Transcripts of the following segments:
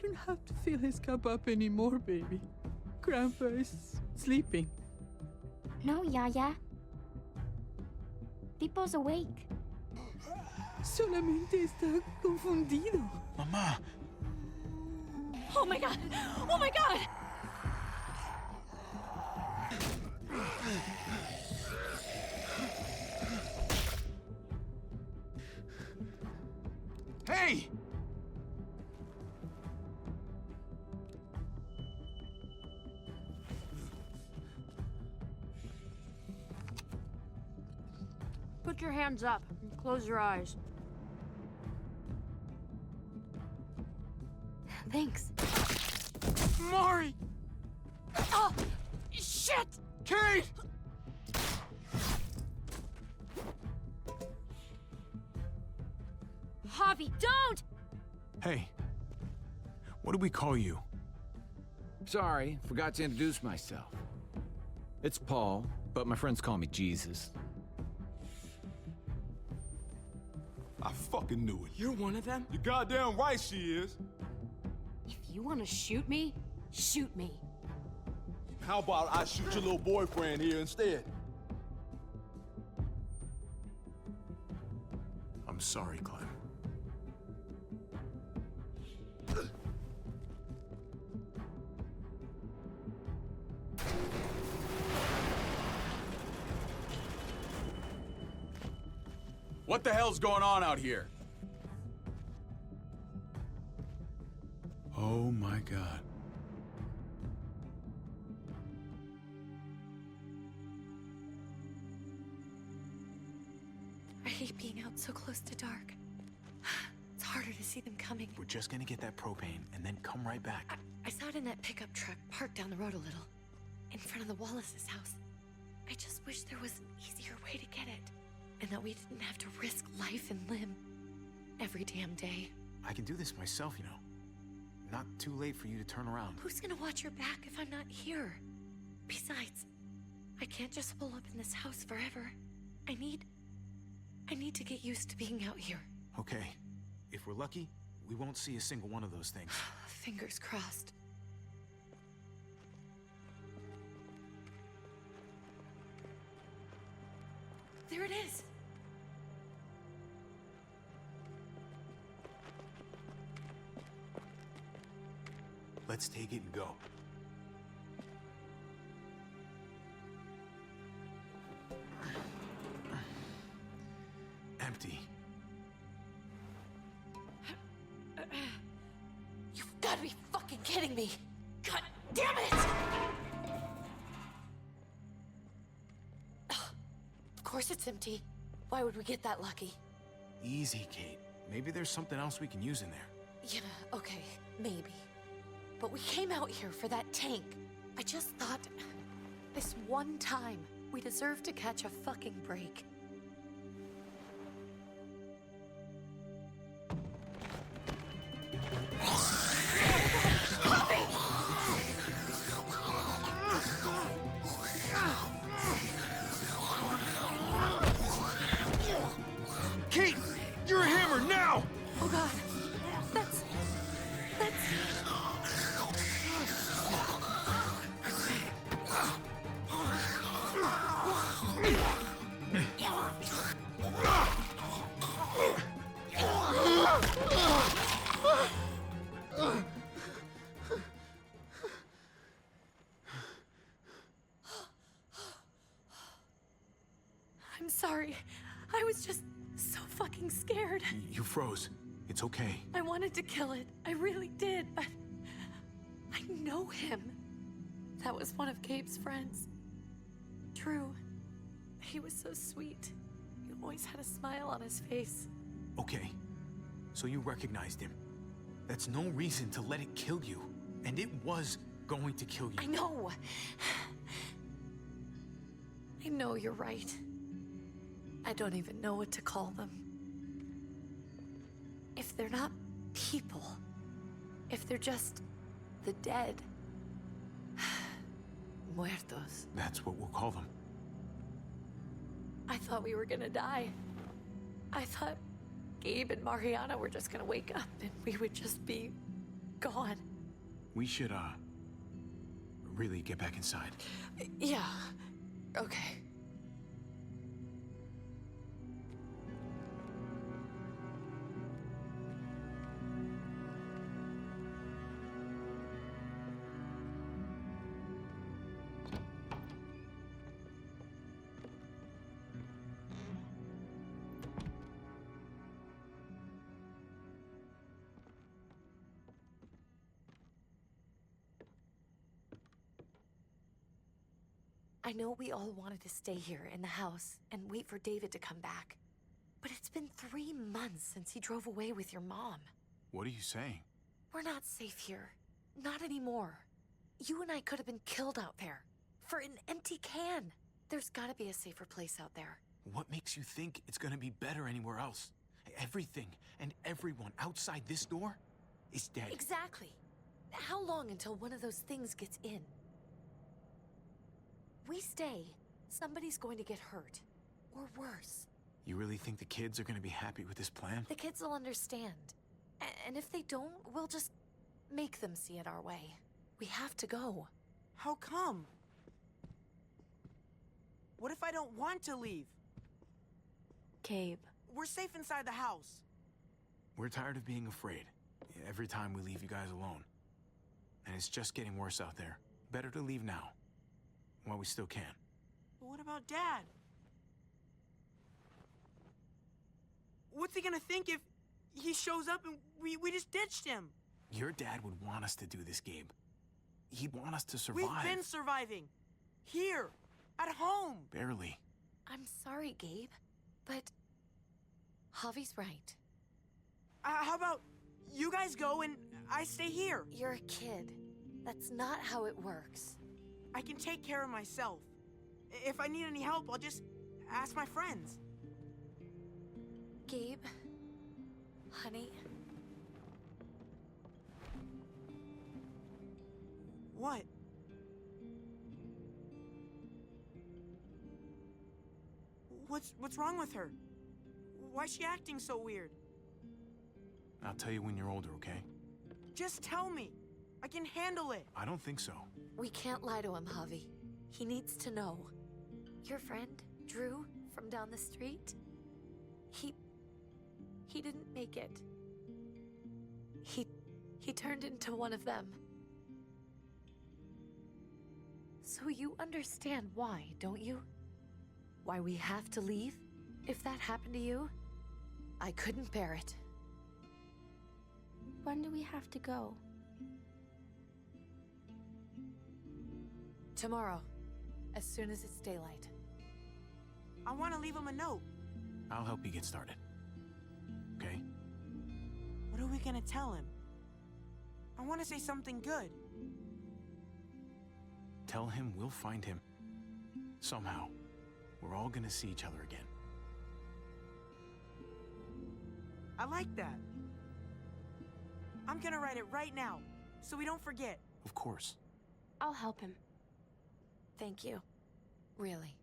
don't have to fill his cup up anymore, baby. Grandpa is sleeping. No, Yaya. Pipo's awake. Solamente está confundido. Mamá. Oh my god! Oh my god! Hey! Put your hands up and close your eyes. Thanks. Mari! Oh! Shit! Kate! Javi, don't! Hey. What do we call you? Sorry, forgot to introduce myself. It's Paul, but my friends call me Jesus. I fucking knew it. You're one of them? You're goddamn right she is. If you want to shoot me, shoot me. How about I shoot your little boyfriend here instead? I'm sorry, Clem. What the hell's going on out here? Oh my God. I hate being out so close to dark. It's harder to see them coming. We're just gonna get that propane and then come right back. I saw it in that pickup truck parked down the road a little, in front of the Wallace's house. I just wish there was an easier way to get it, and that we didn't have to risk life and limb every damn day. I can do this myself, you know. Not too late for you to turn around. Who's gonna watch your back if I'm not here? Besides, I can't just pull up in this house forever. I need to get used to being out here. Okay. If we're lucky, we won't see a single one of those things. Fingers crossed. There it is! Let's take it and go. Empty. You've got to be fucking kidding me! God damn it! Of course it's empty. Why would we get that lucky? Easy, Kate. Maybe there's something else we can use in there. Yeah, okay, maybe. But we came out here for that tank. I just thought, this one time, we deserve to catch a fucking break. Kate! You're a hammer now! Oh god, that's... I'm sorry. I was just so fucking scared. You froze. It's okay. I wanted to kill it. I really did, but I know him. That was one of Gabe's friends. True. He was so sweet. He always had a smile on his face. Okay. So you recognized him. That's no reason to let it kill you. And it was going to kill you. I know. I know you're right. I don't even know what to call them. If they're not people, if they're just the dead, muertos. That's what we'll call them. I thought we were gonna die. I thought Gabe and Mariana were just gonna wake up and we would just be gone. We should, really get back inside. Yeah. Okay. I know we all wanted to stay here in the house and wait for David to come back. But it's been 3 months since he drove away with your mom. What are you saying? We're not safe here. Not anymore. You and I could have been killed out there. For an empty can. There's gotta be a safer place out there. What makes you think it's gonna be better anywhere else? Everything and everyone outside this door is dead. Exactly. How long until one of those things gets in? We stay, somebody's going to get hurt. Or worse. You really think the kids are gonna be happy with this plan? The kids will understand. And if they don't, we'll just make them see it our way. We have to go. How come? What if I don't want to leave? Gabe. We're safe inside the house. We're tired of being afraid. Every time we leave you guys alone. And it's just getting worse out there. Better to leave now. While we still can. But what about Dad? What's he gonna think if he shows up and we just ditched him? Your dad would want us to do this, Gabe. He'd want us to survive. We've been surviving. Here. At home. Barely. I'm sorry, Gabe, but Javi's right. How about you guys go and I stay here? You're a kid. That's not how it works. I can take care of myself. If I need any help, I'll just ask my friends. Gabe, honey, What? What's wrong with her? Why's she acting so weird? I'll tell you when you're older, okay? Just tell me. I can handle it. I don't think so. we can't lie to him, Javi. He needs to know. Your friend, Drew, from down the street, he didn't make it. He turned into one of them. So you understand why, don't you? Why we have to leave? If that happened to you, I couldn't bear it. When do we have to go? Tomorrow, as soon as it's daylight. I want to leave him a note. I'll help you get started. Okay? What are we gonna tell him? I want to say something good. Tell him we'll find him. Somehow. We're all gonna see each other again. I like that. I'm gonna write it right now, so we don't forget. Of course. I'll help him. Thank you. Really.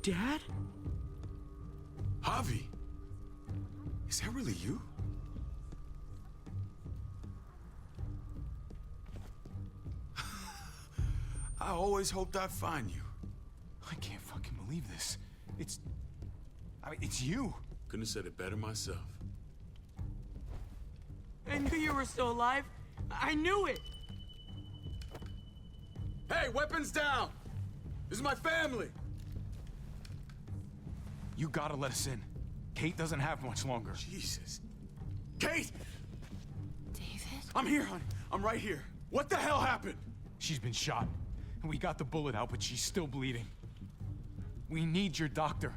Dad? Javi! Is that really you? I always hoped I'd find you. I can't fucking believe this. It's you. Couldn't have said it better myself. I knew you were still alive. I knew it. Hey, weapons down! This is my family! You gotta let us in. Kate doesn't have much longer. Jesus. Kate! David? I'm here, hon. I'm right here. What the hell happened? She's been shot. We got the bullet out, but she's still bleeding. We need your doctor.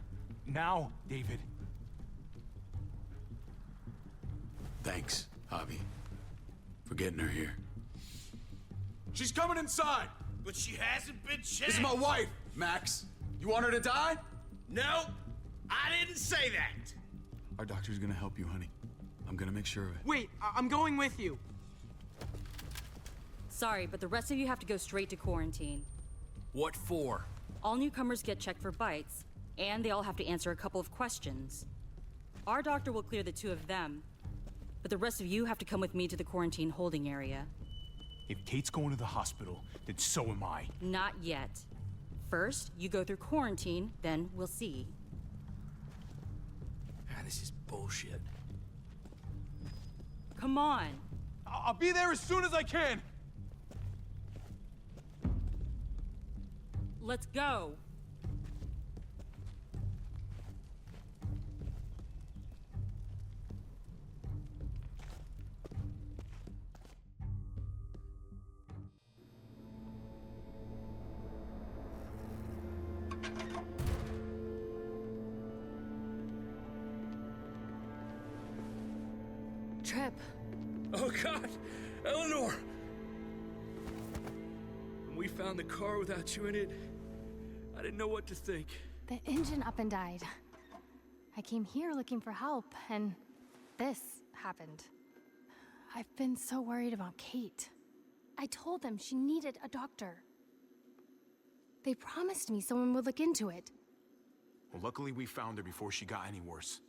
Now, David. Thanks, Javi, for getting her here. She's coming inside! But she hasn't been checked. This is my wife, Max. You want her to die? No, I didn't say that. Our doctor's gonna help you, honey. I'm gonna make sure of it. Wait, I'm going with you. Sorry, but the rest of you have to go straight to quarantine. What for? All newcomers get checked for bites, and they all have to answer a couple of questions. Our doctor will clear the two of them, but the rest of you have to come with me to the quarantine holding area. If Kate's going to the hospital, then so am I. Not yet. First, you go through quarantine, then we'll see. This is bullshit. Come on. I'll be there as soon as I can. Let's go. Trip. Oh, God! Eleanor! When we found the car without you in it, I didn't know what to think. The engine up and died. I came here looking for help, and this happened. I've been so worried about Kate. I told them she needed a doctor. They promised me someone would look into it. Well, luckily we found her before she got any worse.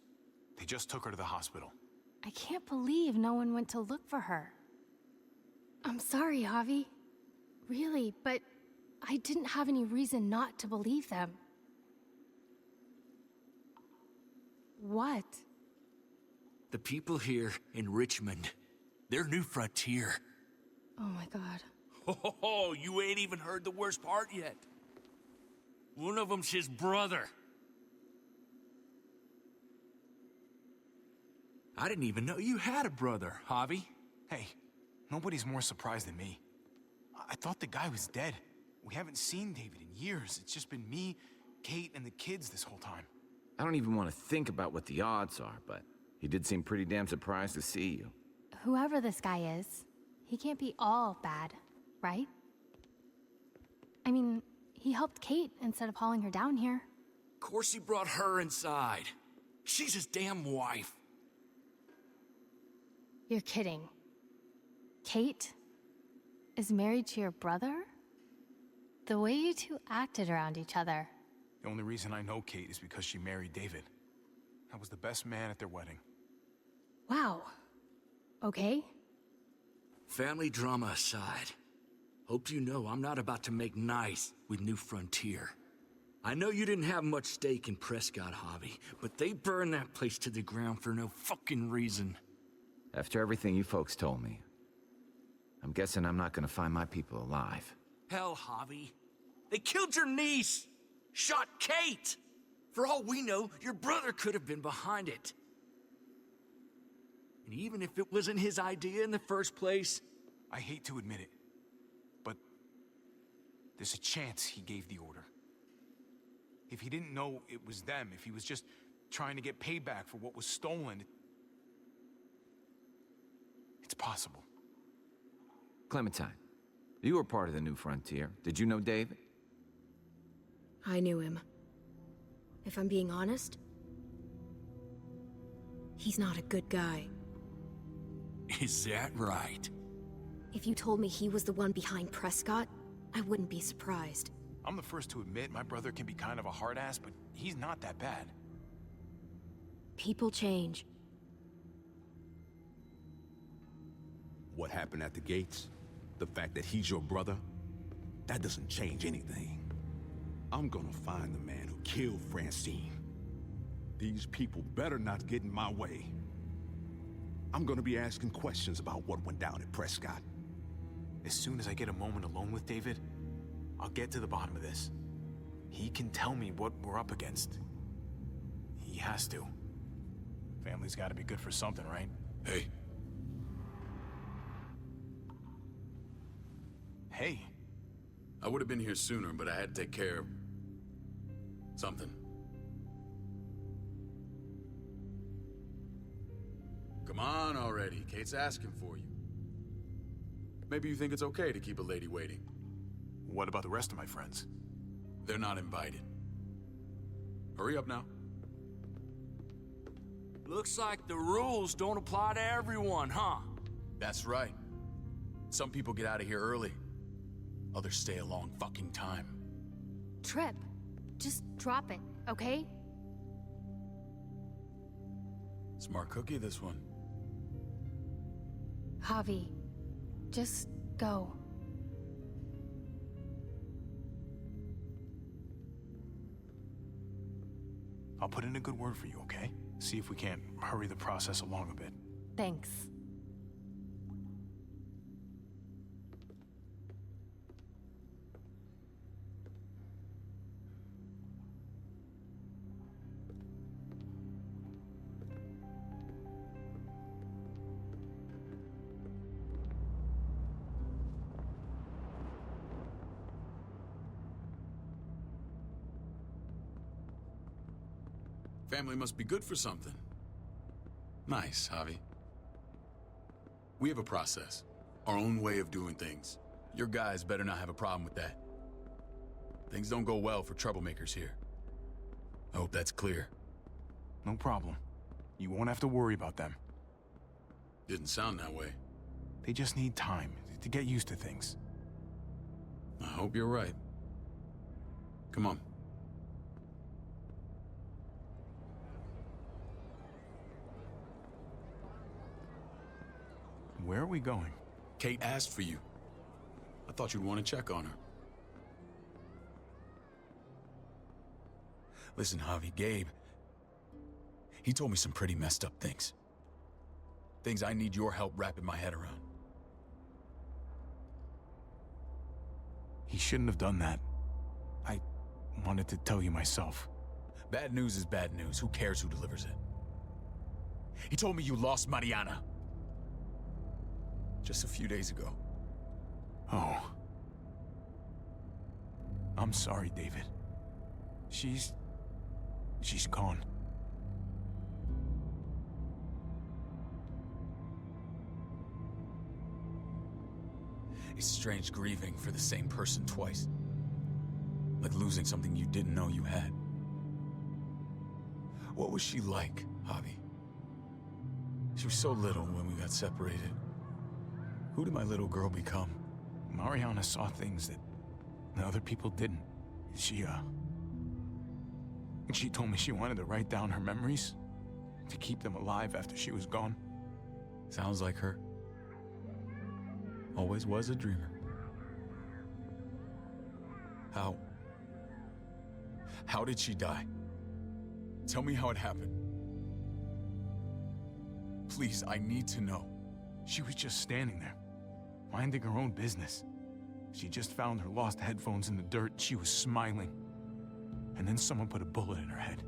They just took her to the hospital. I can't believe no one went to look for her. I'm sorry, Javi. Really, but I didn't have any reason not to believe them. What? The people here in Richmond, they're New Frontier. Oh my god. Oh, you ain't even heard the worst part yet. One of them's his brother. I didn't even know you had a brother, Javi. Hey, nobody's more surprised than me. I thought the guy was dead. We haven't seen David in years. It's just been me, Kate, and the kids this whole time. I don't even want to think about what the odds are, but he did seem pretty damn surprised to see you. Whoever this guy is, he can't be all bad, right? I mean, he helped Kate instead of hauling her down here. Of course he brought her inside. She's his damn wife. You're kidding. Kate is married to your brother? The way you two acted around each other. The only reason I know Kate is because she married David. I was the best man at their wedding. Wow. Okay. Family drama aside, hope you know I'm not about to make nice with New Frontier. I know you didn't have much stake in Prescott, Javi, but they burned that place to the ground for no fucking reason. After everything you folks told me, I'm guessing I'm not gonna find my people alive. Hell, Javi. They killed your niece! Shot Kate! For all we know, your brother could have been behind it. And even if it wasn't his idea in the first place... I hate to admit it, but there's a chance he gave the order. If he didn't know it was them, if he was just trying to get payback for what was stolen, it's possible. Clementine, you were part of the New Frontier. Did you know David? I knew him. If I'm being honest, he's not a good guy. Is that right? If you told me he was the one behind Prescott, I wouldn't be surprised. I'm the first to admit my brother can be kind of a hard ass, but he's not that bad. People change. What happened at the gates? The fact that he's your brother? That doesn't change anything. I'm gonna find the man who killed Francine. These people better not get in my way. I'm gonna be asking questions about what went down at Prescott. As soon as I get a moment alone with David, I'll get to the bottom of this. He can tell me what we're up against. He has to. Family's gotta be good for something, right? Hey, Hey, I would have been here sooner, but I had to take care of something. Come on already. Kate's asking for you. Maybe you think it's okay to keep a lady waiting. what about the rest of my friends? They're not invited. Hurry up now. Looks like the rules don't apply to everyone, huh? That's right. Some people get out of here early. Others stay a long fucking time. Trip, just drop it, okay? Smart cookie, this one. Javi, just go. I'll put in a good word for you, okay? See if we can't hurry the process along a bit. Thanks. Family must be good for something. Nice, Javi. We have a process, our own way of doing things. Your guys better not have a problem with that. Things don't go well for troublemakers here. I hope that's clear. No problem. You won't have to worry about them. Didn't sound that way. They just need time to get used to things. I hope you're right. Come on. Where are we going? Kate asked for you. I thought you'd want to check on her. Listen, Javi, Gabe, he told me some pretty messed up things. Things I need your help wrapping my head around. He shouldn't have done that. I wanted to tell you myself. Bad news is bad news. Who cares who delivers it? He told me you lost Mariana. Just a few days ago. Oh. I'm sorry, David. She's gone. It's strange grieving for the same person twice. Like losing something you didn't know you had. What was she like, Javi? She was so little when we got separated. Who did my little girl become? Mariana saw things that other people didn't. She told me she wanted to write down her memories to keep them alive after she was gone. Sounds like her. Always was a dreamer. How did she die? Tell me how it happened. Please, I need to know. She was just standing there, minding her own business. She just found her lost headphones in the dirt. She was smiling. And then someone put a bullet in her head.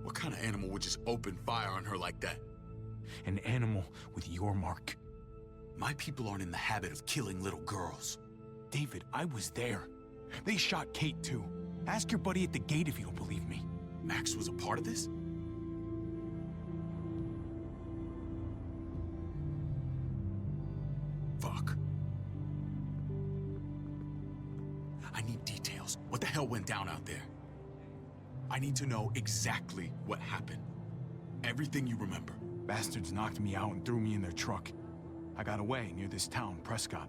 What kind of animal would just open fire on her like that? An animal with your mark. My people aren't in the habit of killing little girls. David, I was there. They shot Kate too. Ask your buddy at the gate if you don't believe me. Max was a part of this? Fuck. I need details. What the hell went down out there? I need to know exactly what happened. Everything you remember. Bastards knocked me out and threw me in their truck. I got away near this town, Prescott.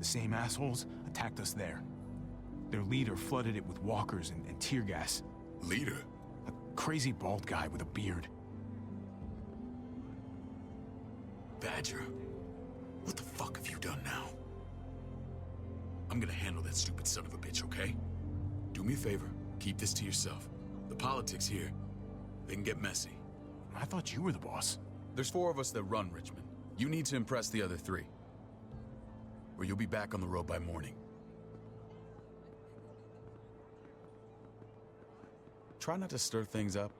The same assholes attacked us there. Their leader flooded it with walkers and tear gas. Leader? A crazy bald guy with a beard. Badger, what the fuck have you done now? I'm gonna handle that stupid son of a bitch, okay? Do me a favor, keep this to yourself. The politics here, they can get messy. I thought you were the boss. There's 4 of us that run Richmond. You need to impress the other 3. Or you'll be back on the road by morning. Try not to stir things up.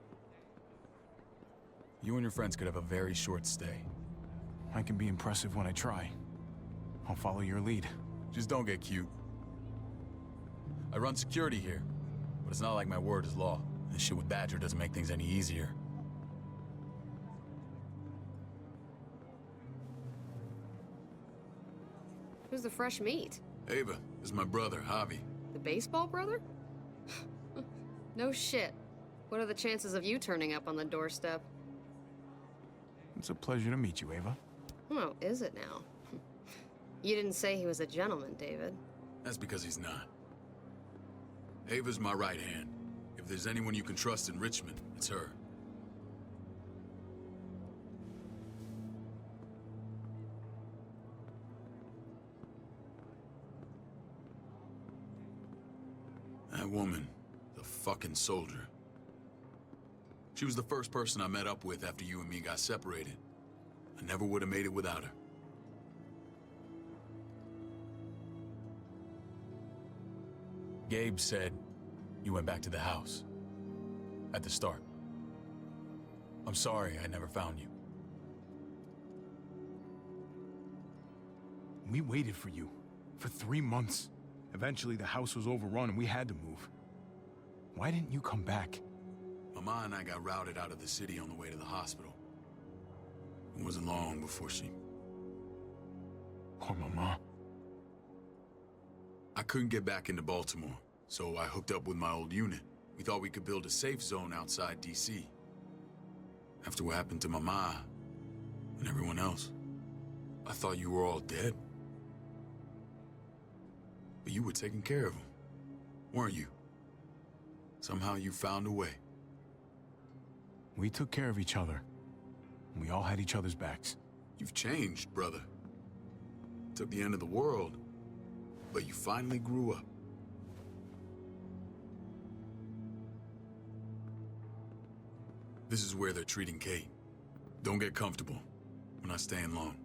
You and your friends could have a very short stay. I can be impressive when I try. I'll follow your lead. Just don't get cute. I run security here, but it's not like my word is law. This shit with Badger doesn't make things any easier. Who's the fresh meat? Ava, this is my brother, Javi. The baseball brother? No shit. What are the chances of you turning up on the doorstep? It's a pleasure to meet you, Ava. Oh, is it now? You didn't say he was a gentleman, David. That's because he's not. Ava's my right hand. If there's anyone you can trust in Richmond, it's her. That woman, the fucking soldier. She was the first person I met up with after you and me got separated. I never would have made it without her. Gabe said you went back to the house. At the start. I'm sorry I never found you. We waited for you. For 3 months. Eventually the house was overrun and we had to move. Why didn't you come back? Mama and I got routed out of the city on the way to the hospital. It wasn't long before she... Poor Mama. I couldn't get back into Baltimore, so I hooked up with my old unit. We thought we could build a safe zone outside D.C. After what happened to Mama and everyone else, I thought you were all dead. But you were taking care of them, weren't you? Somehow you found a way. We took care of each other. We all had each other's backs. You've changed, brother. Took the end of the world, but you finally grew up. This is where they're treating Kate. Don't get comfortable. We're not staying long.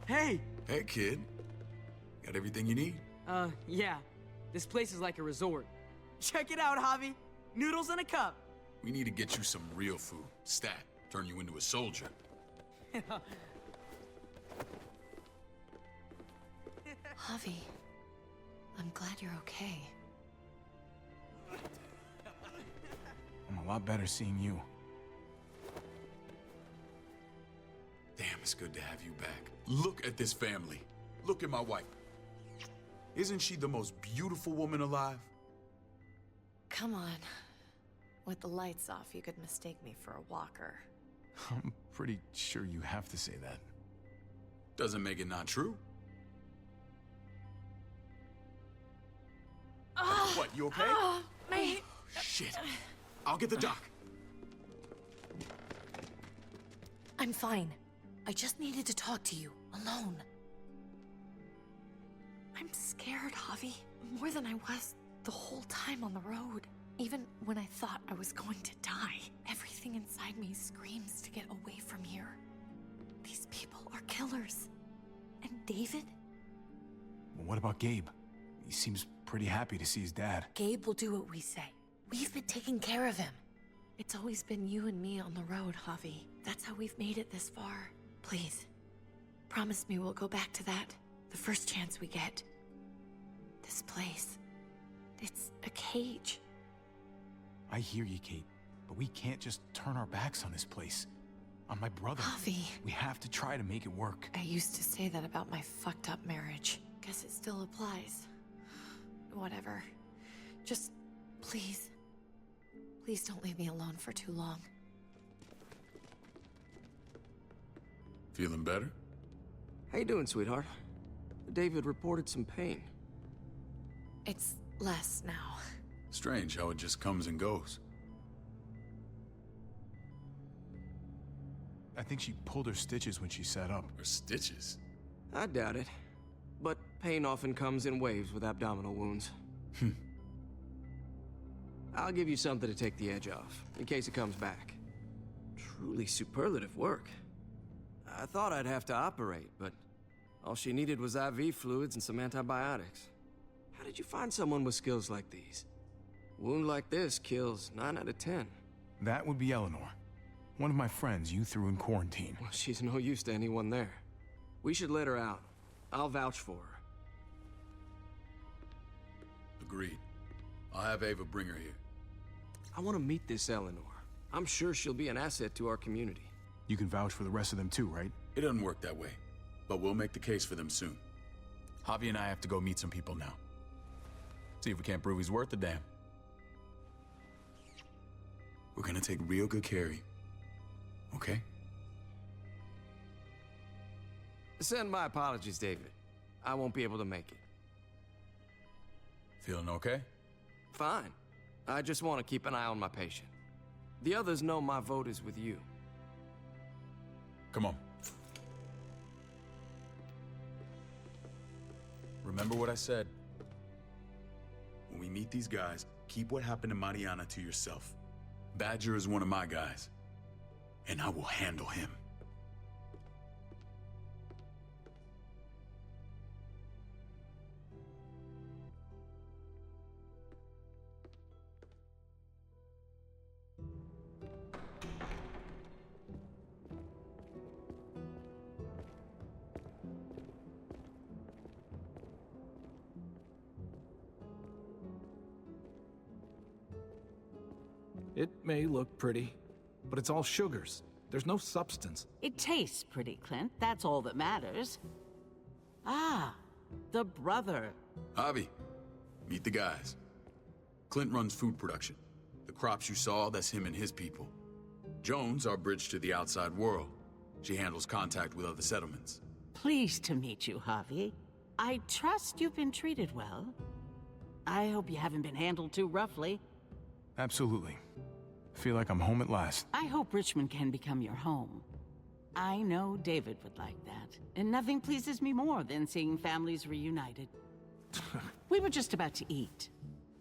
Hey! Hey, kid. Got everything you need? Yeah. This place is like a resort. Check it out, Javi. Noodles in a cup. We need to get you some real food. Stat. Turn you into a soldier. Javi, I'm glad you're okay. I'm a lot better seeing you. Damn, it's good to have you back. Look at this family. Look at my wife. Isn't she the most beautiful woman alive? Come on. With the lights off, you could mistake me for a walker. I'm pretty sure you have to say that. Doesn't make it not true. What, you okay? My... Shit. I'll get the doc. I'm fine. I just needed to talk to you, alone. I'm scared, Javi. More than I was the whole time on the road. Even when I thought I was going to die, everything inside me screams to get away from here. These people are killers. And David? Well, what about Gabe? He seems pretty happy to see his dad. Gabe will do what we say. We've been taking care of him. It's always been you and me on the road, Javi. That's how we've made it this far. Please, promise me we'll go back to that the first chance we get. This place, it's a cage. I hear you, Kate, but we can't just turn our backs on this place. On my brother. Javi. We have to try to make it work. I used to say that about my fucked up marriage. guess it still applies. Whatever. Just, please. Please don't leave me alone for too long. Feeling better? How you doing, sweetheart? David reported some pain. It's less now. Strange how it just comes and goes. I think she pulled her stitches when she sat up. Her stitches? I doubt it. But pain often comes in waves with abdominal wounds. I'll give you something to take the edge off, in case it comes back. Truly superlative work. I thought I'd have to operate, but all she needed was IV fluids and some antibiotics. How did you find someone with skills like these? A wound like this kills 9 out of 10. That would be Eleanor. One of my friends you threw in quarantine. Well, she's no use to anyone there. We should let her out. I'll vouch for her. Agreed. I'll have Ava bring her here. I want to meet this Eleanor. I'm sure she'll be an asset to our community. You can vouch for the rest of them too, right? It doesn't work that way, but we'll make the case for them soon. Javi and I have to go meet some people now. See if we can't prove he's worth a damn. We're gonna take real good care of you. Okay? Send my apologies, David. I won't be able to make it. Feeling okay? Fine. I just want to keep an eye on my patient. The others know my vote is with you. Come on. Remember what I said. When we meet these guys, keep what happened to Mariana to yourself. Badger is one of my guys, and I will handle him. It may look pretty, but it's all sugars. There's no substance. It tastes pretty, Clint. That's all that matters. Ah, the brother. Javi, meet the guys. Clint runs food production. The crops you saw, that's him and his people. Jones, our bridge to the outside world. She handles contact with other settlements. Pleased to meet you, Javi. I trust you've been treated well. I hope you haven't been handled too roughly. Absolutely. Feel like I'm home at last. I hope Richmond can become your home. I know David would like that, and nothing pleases me more than seeing families reunited. We were just about to eat.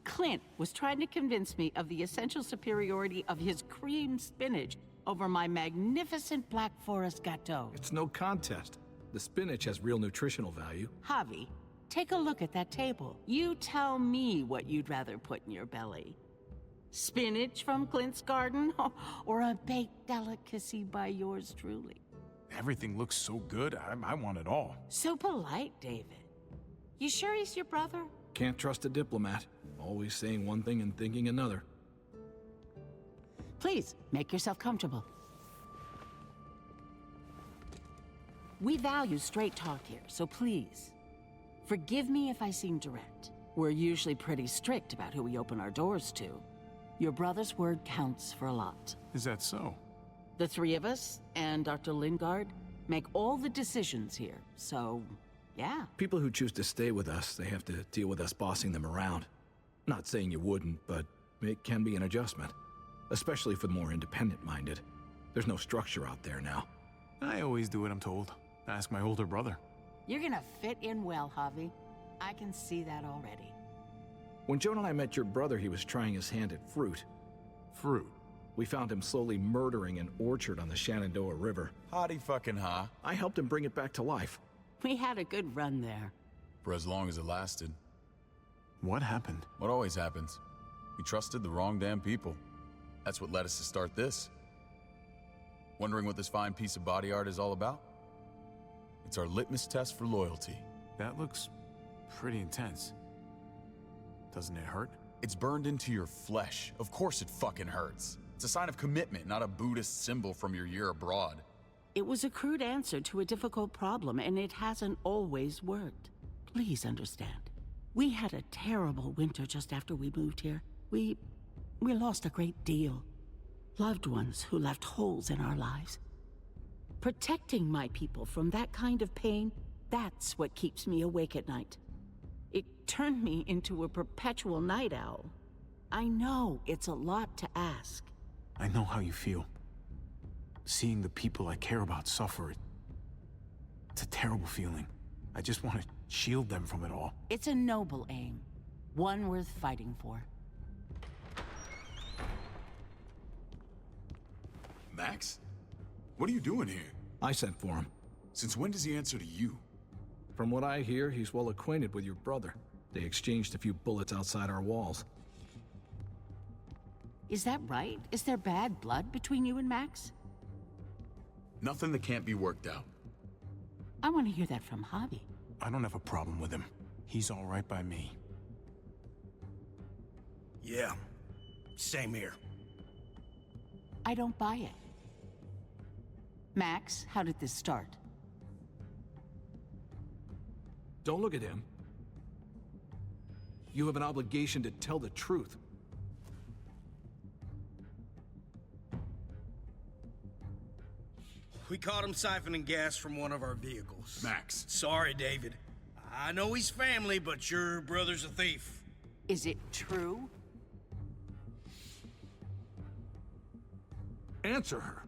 Clint was trying to convince me of the essential superiority of his cream spinach over my magnificent Black Forest gâteau. It's no contest. The spinach has real nutritional value. Javi, take a look at that table. You tell me what you'd rather put in your belly. Spinach from Clint's garden, or a baked delicacy by yours truly? Everything looks so good, I want it all. So polite, David. You sure he's your brother? Can't trust a diplomat. Always saying one thing and thinking another. Please, make yourself comfortable. We value straight talk here, so please, forgive me if I seem direct. We're usually pretty strict about who we open our doors to. Your brother's word counts for a lot. Is that so? The three of us, and Dr. Lingard, make all the decisions here, so, yeah. People who choose to stay with us, they have to deal with us bossing them around. Not saying you wouldn't, but it can be an adjustment. Especially for the more independent-minded. There's no structure out there now. I always do what I'm told. Ask my older brother. You're gonna fit in well, Javi. I can see that already. When Joan and I met your brother, he was trying his hand at fruit. Fruit? We found him slowly murdering an orchard on the Shenandoah River. Howdy fucking ha. I helped him bring it back to life. We had a good run there. For as long as it lasted. What happened? What always happens. We trusted the wrong damn people. That's what led us to start this. Wondering what this fine piece of body art is all about? It's our litmus test for loyalty. That looks pretty intense. Doesn't it hurt? It's burned into your flesh. Of course it fucking hurts. It's a sign of commitment, not a Buddhist symbol from your year abroad. It was a crude answer to a difficult problem, and it hasn't always worked. Please understand. We had a terrible winter just after we moved here. We lost a great deal. Loved ones who left holes in our lives. Protecting my people from that kind of pain, that's what keeps me awake at night. It turned me into a perpetual night owl. I know it's a lot to ask. I know how you feel. Seeing the people I care about suffer, it's a terrible feeling. I just want to shield them from it all. It's a noble aim. One worth fighting for. Max? What are you doing here? I sent for him. Since when does he answer to you? From what I hear, he's well acquainted with your brother. They exchanged a few bullets outside our walls. Is that right? Is there bad blood between you and Max? Nothing that can't be worked out. I want to hear that from Javi. I don't have a problem with him. He's all right by me. Yeah, same here. I don't buy it. Max, how did this start? Don't look at him. You have an obligation to tell the truth. We caught him siphoning gas from one of our vehicles. Max. Sorry, David. I know he's family, but your brother's a thief. Is it true? Answer her.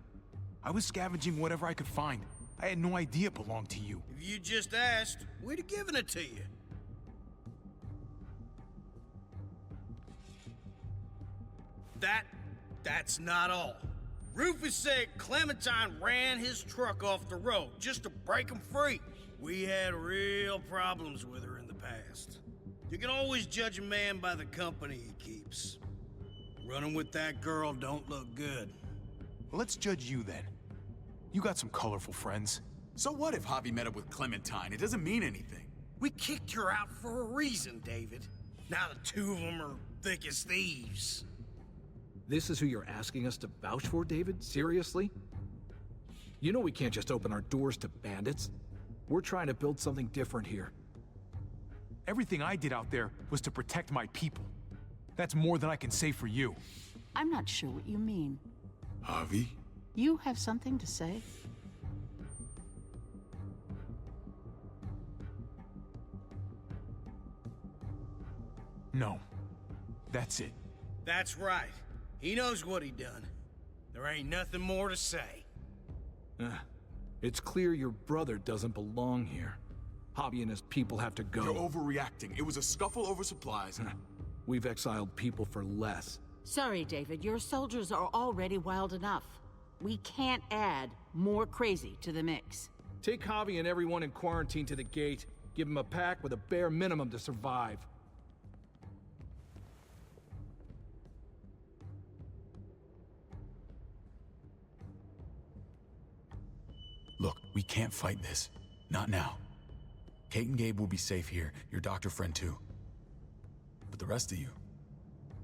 I was scavenging whatever I could find. I had no idea it belonged to you. If you just asked, we'd have given it to you. That's not all. Rufus said Clementine ran his truck off the road just to break him free. We had real problems with her in the past. You can always judge a man by the company he keeps. Running with that girl don't look good. Well, let's judge you then. You got some colorful friends. So what if Javi met up with Clementine? It doesn't mean anything. We kicked her out for a reason, David. Now the two of them are thick as thieves. This is who you're asking us to vouch for, David? Seriously? You know we can't just open our doors to bandits. We're trying to build something different here. Everything I did out there was to protect my people. That's more than I can say for you. I'm not sure what you mean. Javi? You have something to say? No. That's it. That's right. He knows what he done. There ain't nothing more to say. It's clear your brother doesn't belong here. Javi and his people have to go. You're overreacting. It was a scuffle over supplies. We've exiled people for less. Sorry, David. Your soldiers are already wild enough. We can't add more crazy to the mix. Take Javi and everyone in quarantine to the gate. Give them a pack with a bare minimum to survive. Look, we can't fight this. Not now. Kate and Gabe will be safe here, your doctor friend too. But the rest of you,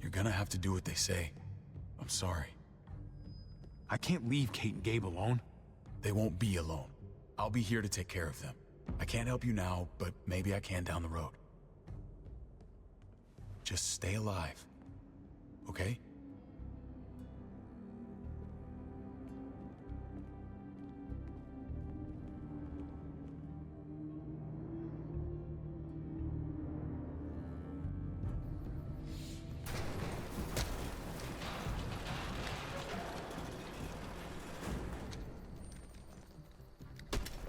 you're gonna have to do what they say. I'm sorry. I can't leave Kate and Gabe alone. They won't be alone. I'll be here to take care of them. I can't help you now, but maybe I can down the road. Just stay alive, okay?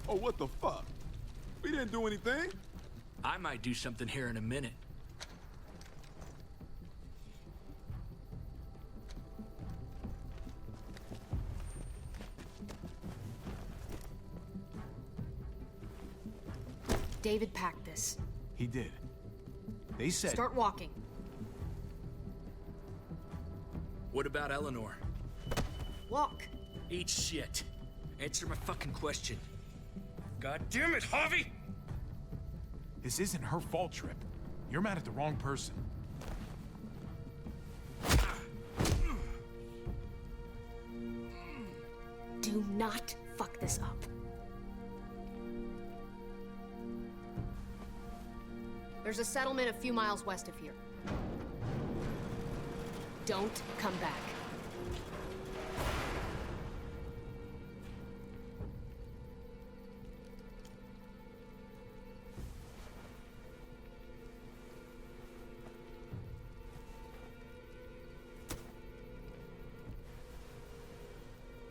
Oh, what the fuck? We didn't do anything. I might do something here in a minute. David packed this. He did. They said... Start walking. What about Eleanor? Walk. Eat shit. Answer my fucking question. God damn it, Javi! This isn't her fault, Trip. You're mad at the wrong person. Do not fuck this up. There's a settlement a few miles west of here. Don't come back.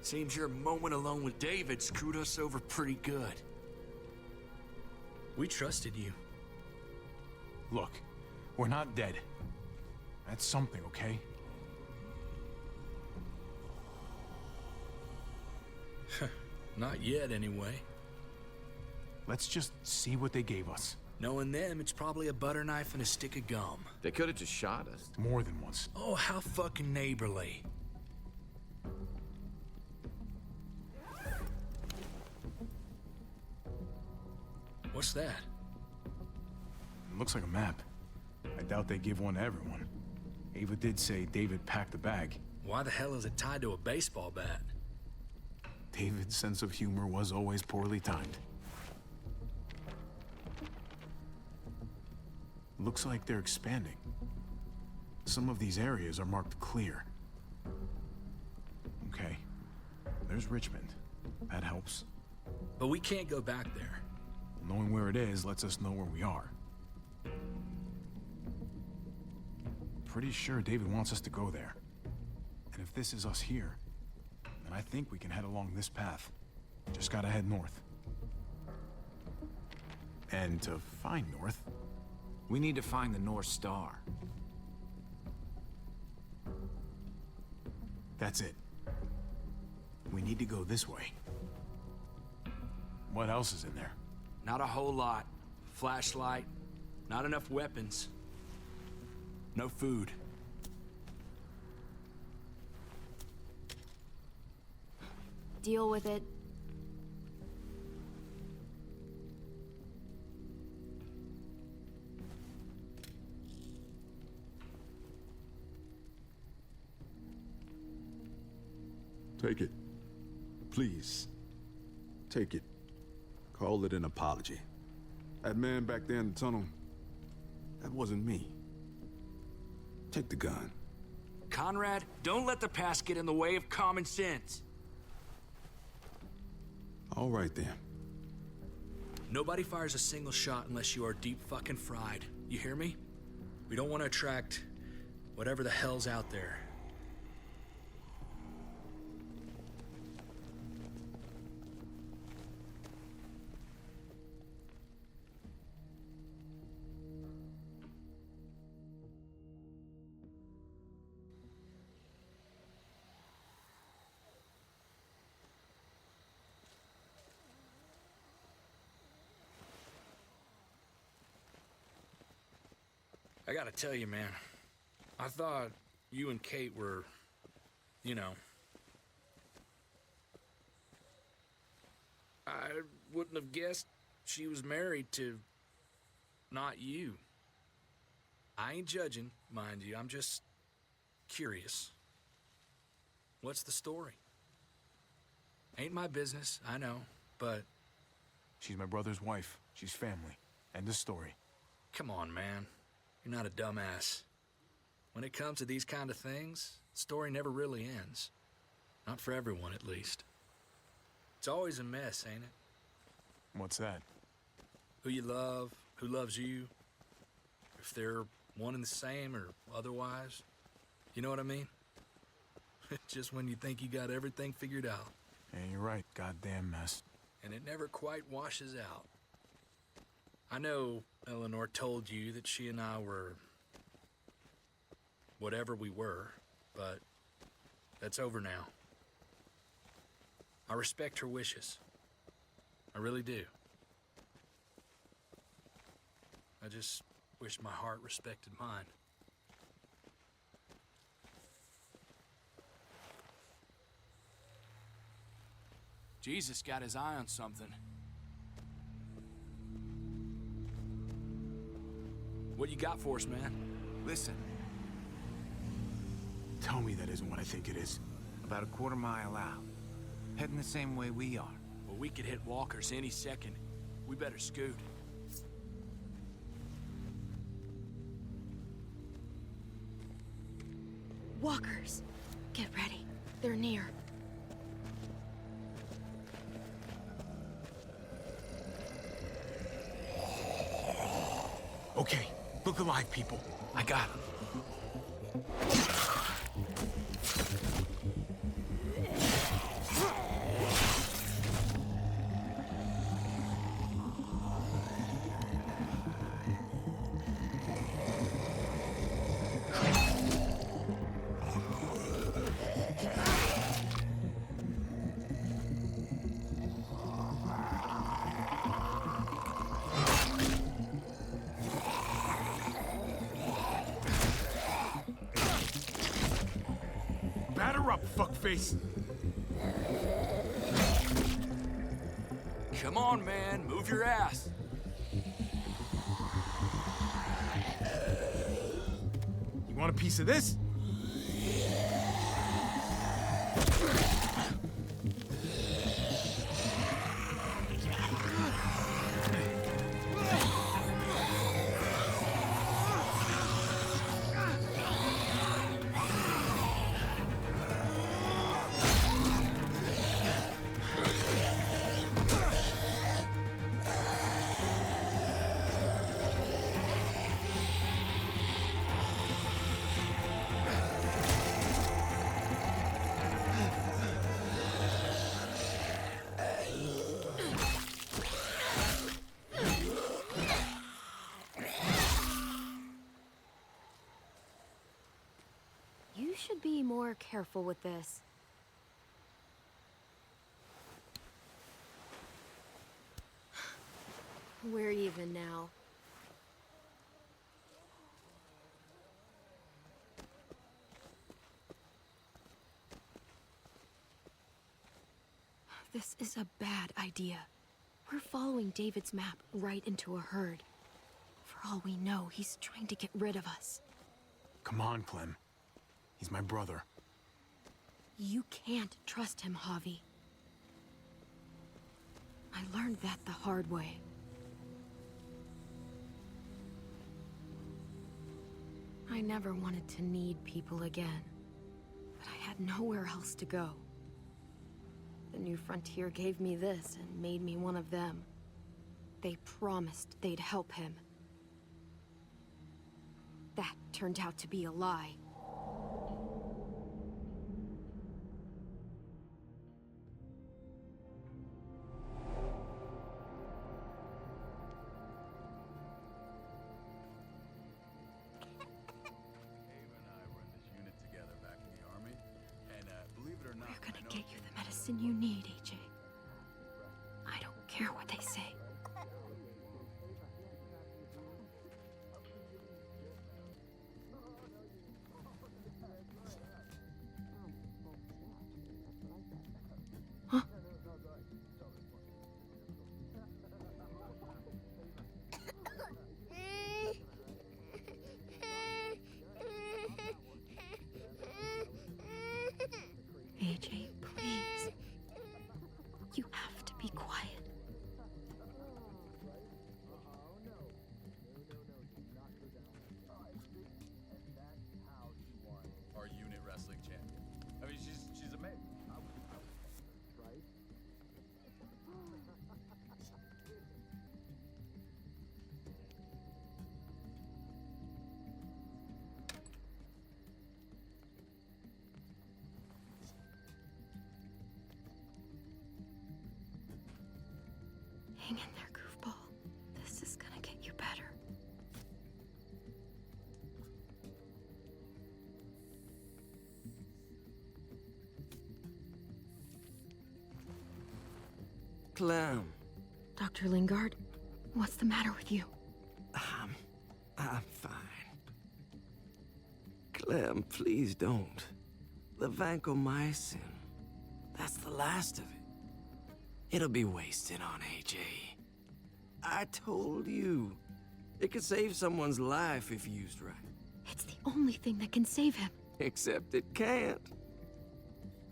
Seems your moment alone with David screwed us over pretty good. We trusted you. Look, we're not dead. That's something, okay? Not yet, anyway. Let's just see what they gave us. Knowing them, it's probably a butter knife and a stick of gum. They could have just shot us. More than once. Oh, how fucking neighborly. What's that? It looks like a map. I doubt they give one to everyone. Ava did say David packed the bag. Why the hell is it tied to a baseball bat? David's sense of humor was always poorly timed. Looks like they're expanding. Some of these areas are marked clear. Okay. There's Richmond. That helps. But we can't go back there. Knowing where it is lets us know where we are. Pretty sure David wants us to go there. And if this is us here, then I think we can head along this path. Just gotta head north. And to find north, we need to find the North Star. That's it. We need to go this way. What else is in there? Not a whole lot. Flashlight, not enough weapons. No food. Deal with it. Take it. Please. Take it. Call it an apology. That man back there in the tunnel, that wasn't me. Take the gun. Conrad, don't let the past get in the way of common sense. All right, then. Nobody fires a single shot unless you are deep fucking fried. You hear me? We don't want to attract whatever the hell's out there. I gotta tell you, man, I thought you and Kate were, you know... I wouldn't have guessed she was married to not you. I ain't judging, mind you, I'm just curious. What's the story? Ain't my business, I know, but... She's my brother's wife. She's family. End of story. Come on, man. You're not a dumbass. When it comes to these kind of things, the story never really ends. Not for everyone, at least. It's always a mess, ain't it? What's that? Who you love, who loves you, if they're one and the same or otherwise. You know what I mean? Just when you think you got everything figured out. Yeah, you're right. Goddamn mess. And it never quite washes out. I know Eleanor told you that she and I were whatever we were, but that's over now. I respect her wishes. I really do. I just wish my heart respected mine. Jesus got his eye on something. What you got for us, man? Listen. Tell me that isn't what I think it is. About a quarter mile out. Heading the same way we are. Well, we could hit walkers any second. We better scoot. Walkers. Get ready. They're near. Okay, look alive, people. I got him. Batter up, fuckface. Come on, man, move your ass. You want a piece of this? You should be more careful with this. Where even now? This is a bad idea. We're following David's map right into a herd. For all we know, he's trying to get rid of us. Come on, Clem. He's my brother. You can't trust him, Javi. I learned that the hard way. I never wanted to need people again, but I had nowhere else to go. The New Frontier gave me this and made me one of them. They promised they'd help him. That turned out to be a lie. We're gonna get you the medicine you need, AJ. I don't care what they say. Huh? AJ, please. You have to be quiet. Our unit wrestling champion. I mean, she's amazing. Right? Hang in there, goofball. This is gonna get you better. Clem. Dr. Lingard, what's the matter with you? I'm fine. Clem, please don't. The vancomycin. That's the last of it. It'll be wasted on AJ. I told you. It could save someone's life if used right. It's the only thing that can save him. Except it can't.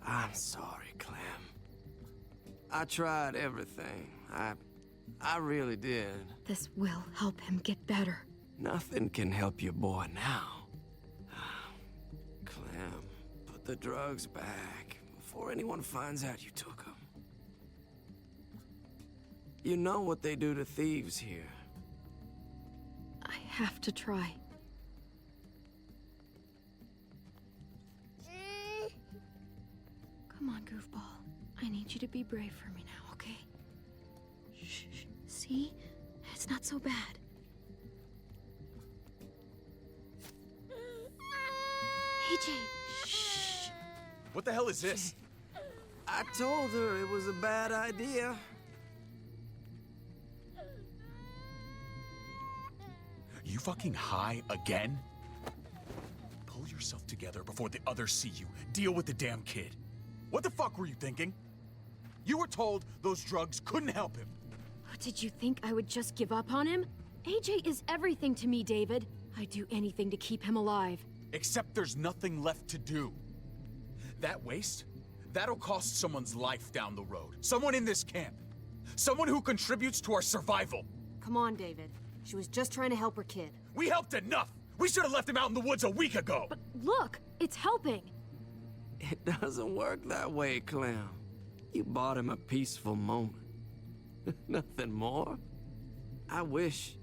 I'm sorry, Clem. I tried everything. I really did. This will help him get better. Nothing can help your boy now. Clem. put the drugs back before anyone finds out you took them. You know what they do to thieves here. I have to try. Come on, goofball. I need you to be brave for me now, okay? Shh. See? It's not so bad. AJ, shh. What the hell is this? I told her it was a bad idea. You fucking high again? Pull yourself together before the others see you. Deal with the damn kid. What the fuck were you thinking? You were told those drugs couldn't help him. Did you think I would just give up on him? AJ is everything to me, David. I'd do anything to keep him alive. Except there's nothing left to do. That waste, that'll cost someone's life down the road. Someone in this camp. Someone who contributes to our survival. Come on, David. She was just trying to help her kid. We helped enough! We should have left him out in the woods a week ago! But look, it's helping. It doesn't work that way, Clem. You bought him a peaceful moment. Nothing more. I wish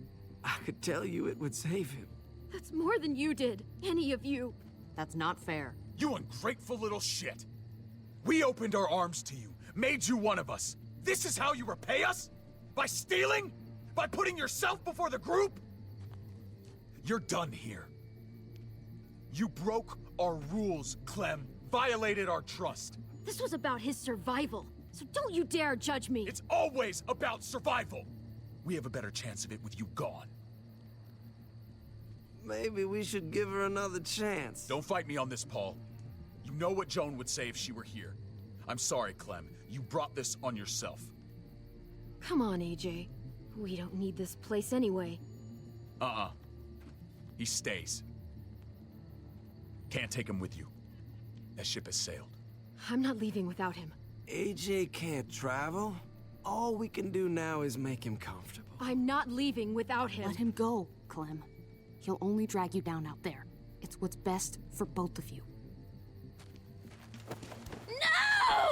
I could tell you it would save him. That's more than you did, any of you. That's not fair. You ungrateful little shit! We opened our arms to you, made you one of us. This is how you repay us? By stealing? By putting yourself before the group? You're done here. You broke our rules, Clem. Violated our trust. This was about his survival, so don't you dare judge me. It's always about survival. We have a better chance of it with you gone. Maybe we should give her another chance. Don't fight me on this, Paul. You know what Joan would say if she were here. I'm sorry, Clem. You brought this on yourself. Come on, AJ. We don't need this place anyway. He stays. Can't take him with you. That ship has sailed. I'm not leaving without him. AJ can't travel. All we can do now is make him comfortable. I'm not leaving without him. Let him go, Clem. He'll only drag you down out there. It's what's best for both of you. No!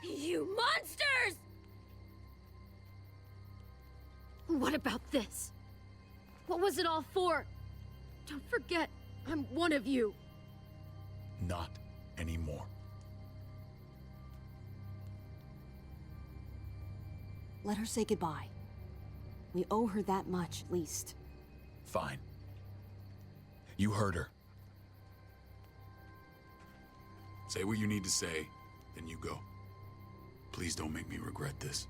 You monsters! What about this? What was it all for? Don't forget, I'm one of you. Not anymore. Let her say goodbye. We owe her that much, at least. Fine. You heard her. Say what you need to say, then you go. Please don't make me regret this.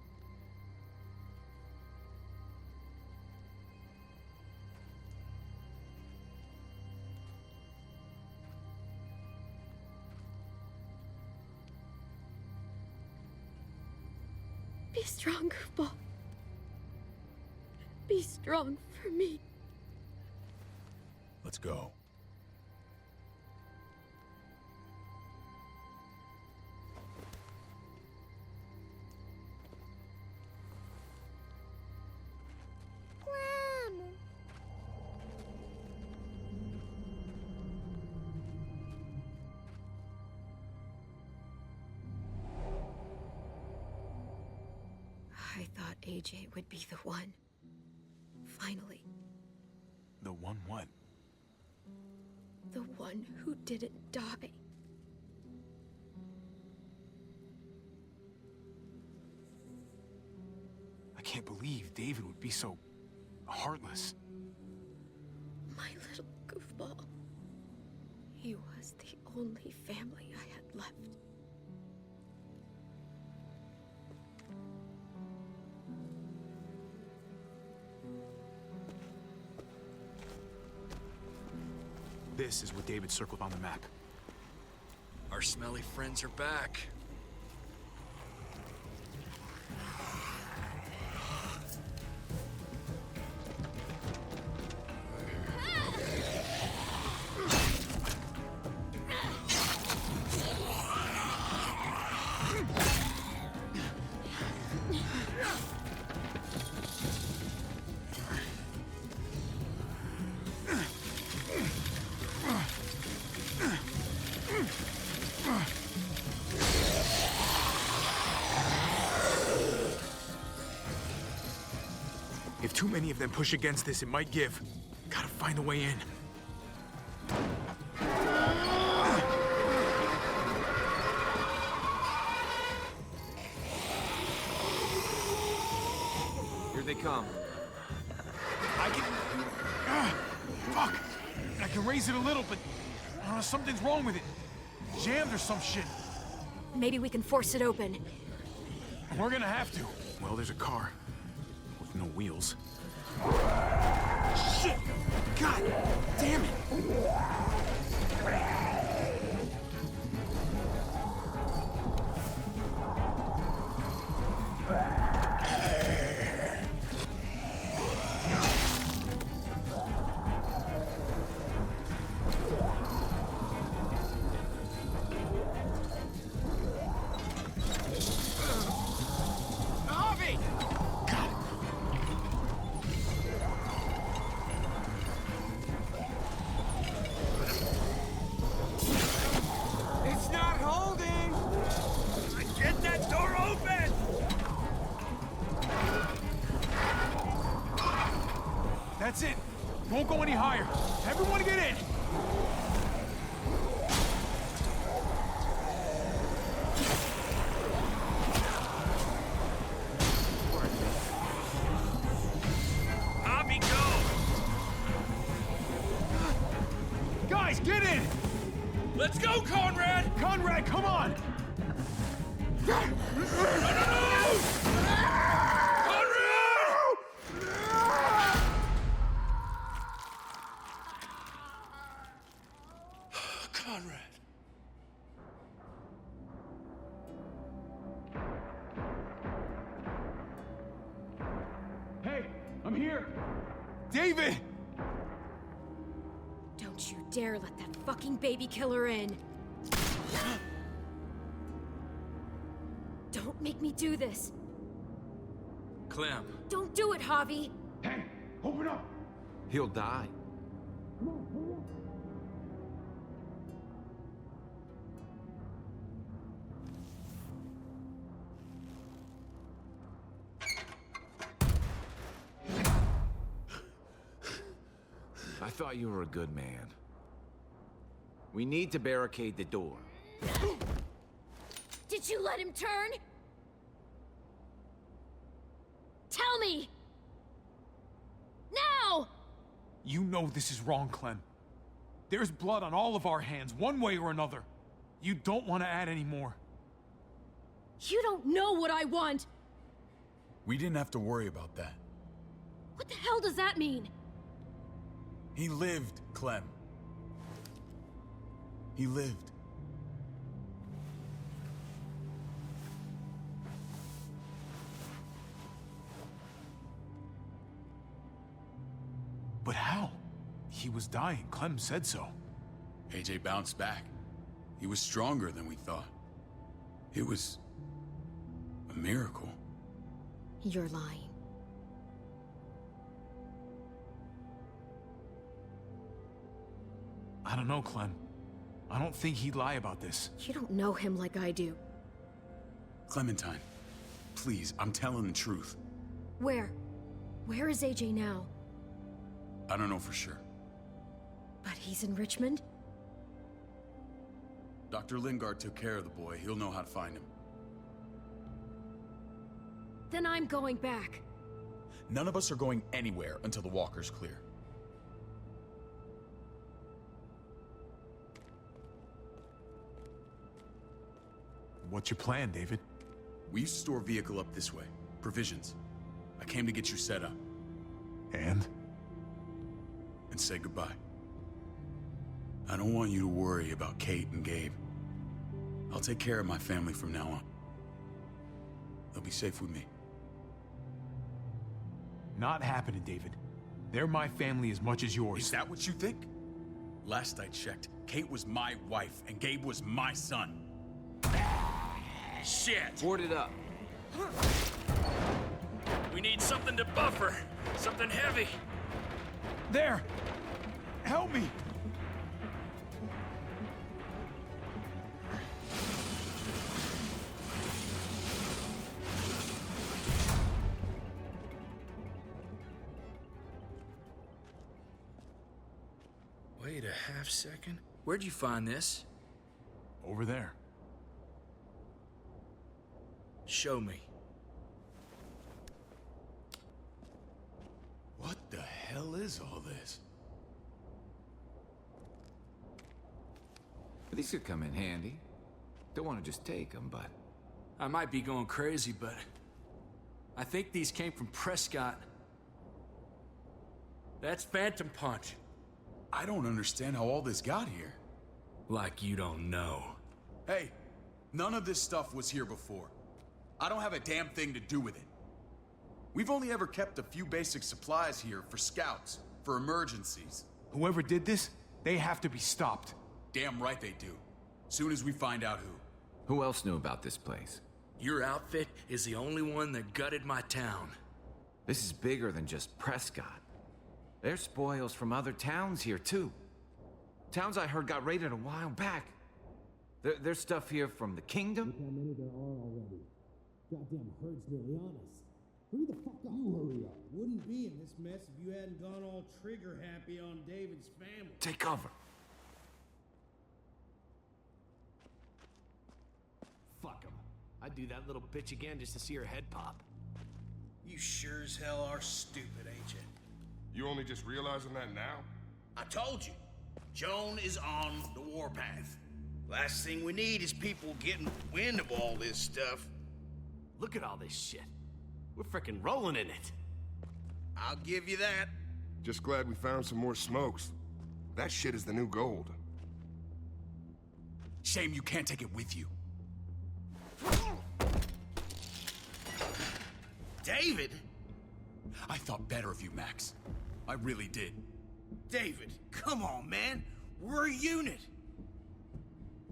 Be strong, goofball. Be strong for me. Let's go. I thought AJ would be the one. Finally. The one what? The one who didn't die. I can't believe David would be so heartless. My little goofball. He was the only family I had left. This is what David circled on the map. Our smelly friends are back. If too many of them push against this, it might give. Gotta find a way in. Here they come. I can... fuck! I can raise it a little, but... something's wrong with it. Jammed or some shit. Maybe we can force it open. We're gonna have to. Well, there's a car. With no wheels. Shit! God damn it! That's it. Won't go any higher. Everyone get in. Javi, go! Guys, get in! Let's go, Conrad! Conrad, come on! No! Conrad. Hey, I'm here. David! Don't you dare let that fucking baby killer in. Don't make me do this. Clem. Don't do it, Javi. Hey, open up! He'll die. I thought you were a good man. We need to barricade the door. Did you let him turn? Tell me! Now! You know this is wrong, Clem. There's blood on all of our hands, one way or another. You don't want to add any more. You don't know what I want! We didn't have to worry about that. What the hell does that mean? He lived, Clem. He lived. But how? He was dying. Clem said so. AJ bounced back. He was stronger than we thought. It was a miracle. You're lying. I don't know, Clem. I don't think he'd lie about this. You don't know him like I do. Clementine, please, I'm telling the truth. Where? Where is AJ now? I don't know for sure. But he's in Richmond? Dr. Lingard took care of the boy. He'll know how to find him. Then I'm going back. None of us are going anywhere until the walker's clear. What's your plan, David? We used to store a vehicle up this way. Provisions. I came to get you set up. And? And say goodbye. I don't want you to worry about Kate and Gabe. I'll take care of my family from now on. They'll be safe with me. Not happening, David. They're my family as much as yours. Is that what you think? Last I checked, Kate was my wife and Gabe was my son. Shit! Board it up. We need something to buffer. Something heavy. There! Help me! Wait a half second. Where'd you find this? Over there. Show me. What the hell is all this? These could come in handy. Don't want to just take them, but... I might be going crazy, but I think these came from Prescott. That's Phantom Punch. I don't understand how all this got here. Like you don't know. Hey, none of this stuff was here before. I don't have a damn thing to do with it. We've only ever kept a few basic supplies here for scouts, for emergencies. Whoever did this, they have to be stopped. Damn right they do. Soon as we find out who. Who else knew about this place? Your outfit is the only one that gutted my town. This is bigger than just Prescott. There's spoils from other towns here, too. Towns I heard got raided a while back. There's stuff here from the kingdom. Look how many there are already. Goddamn herd's nearly on us. Hurry the fuck up. You hurry up. Wouldn't be in this mess if you hadn't gone all trigger happy on David's family. Take cover. Fuck him. I'd do that little bitch again just to see her head pop. You sure as hell are stupid, ain't you? You only just realizing that now? I told you. Joan is on the warpath. Last thing we need is people getting wind of all this stuff. Look at all this shit. We're frickin' rolling in it. I'll give you that. Just glad we found some more smokes. That shit is the new gold. Shame you can't take it with you. David? I thought better of you, Max. I really did. David, come on, man. We're a unit.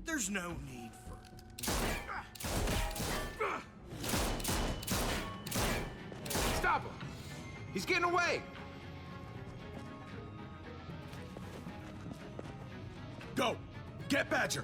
There's no need for... Stop him! He's getting away! Go! Get Badger!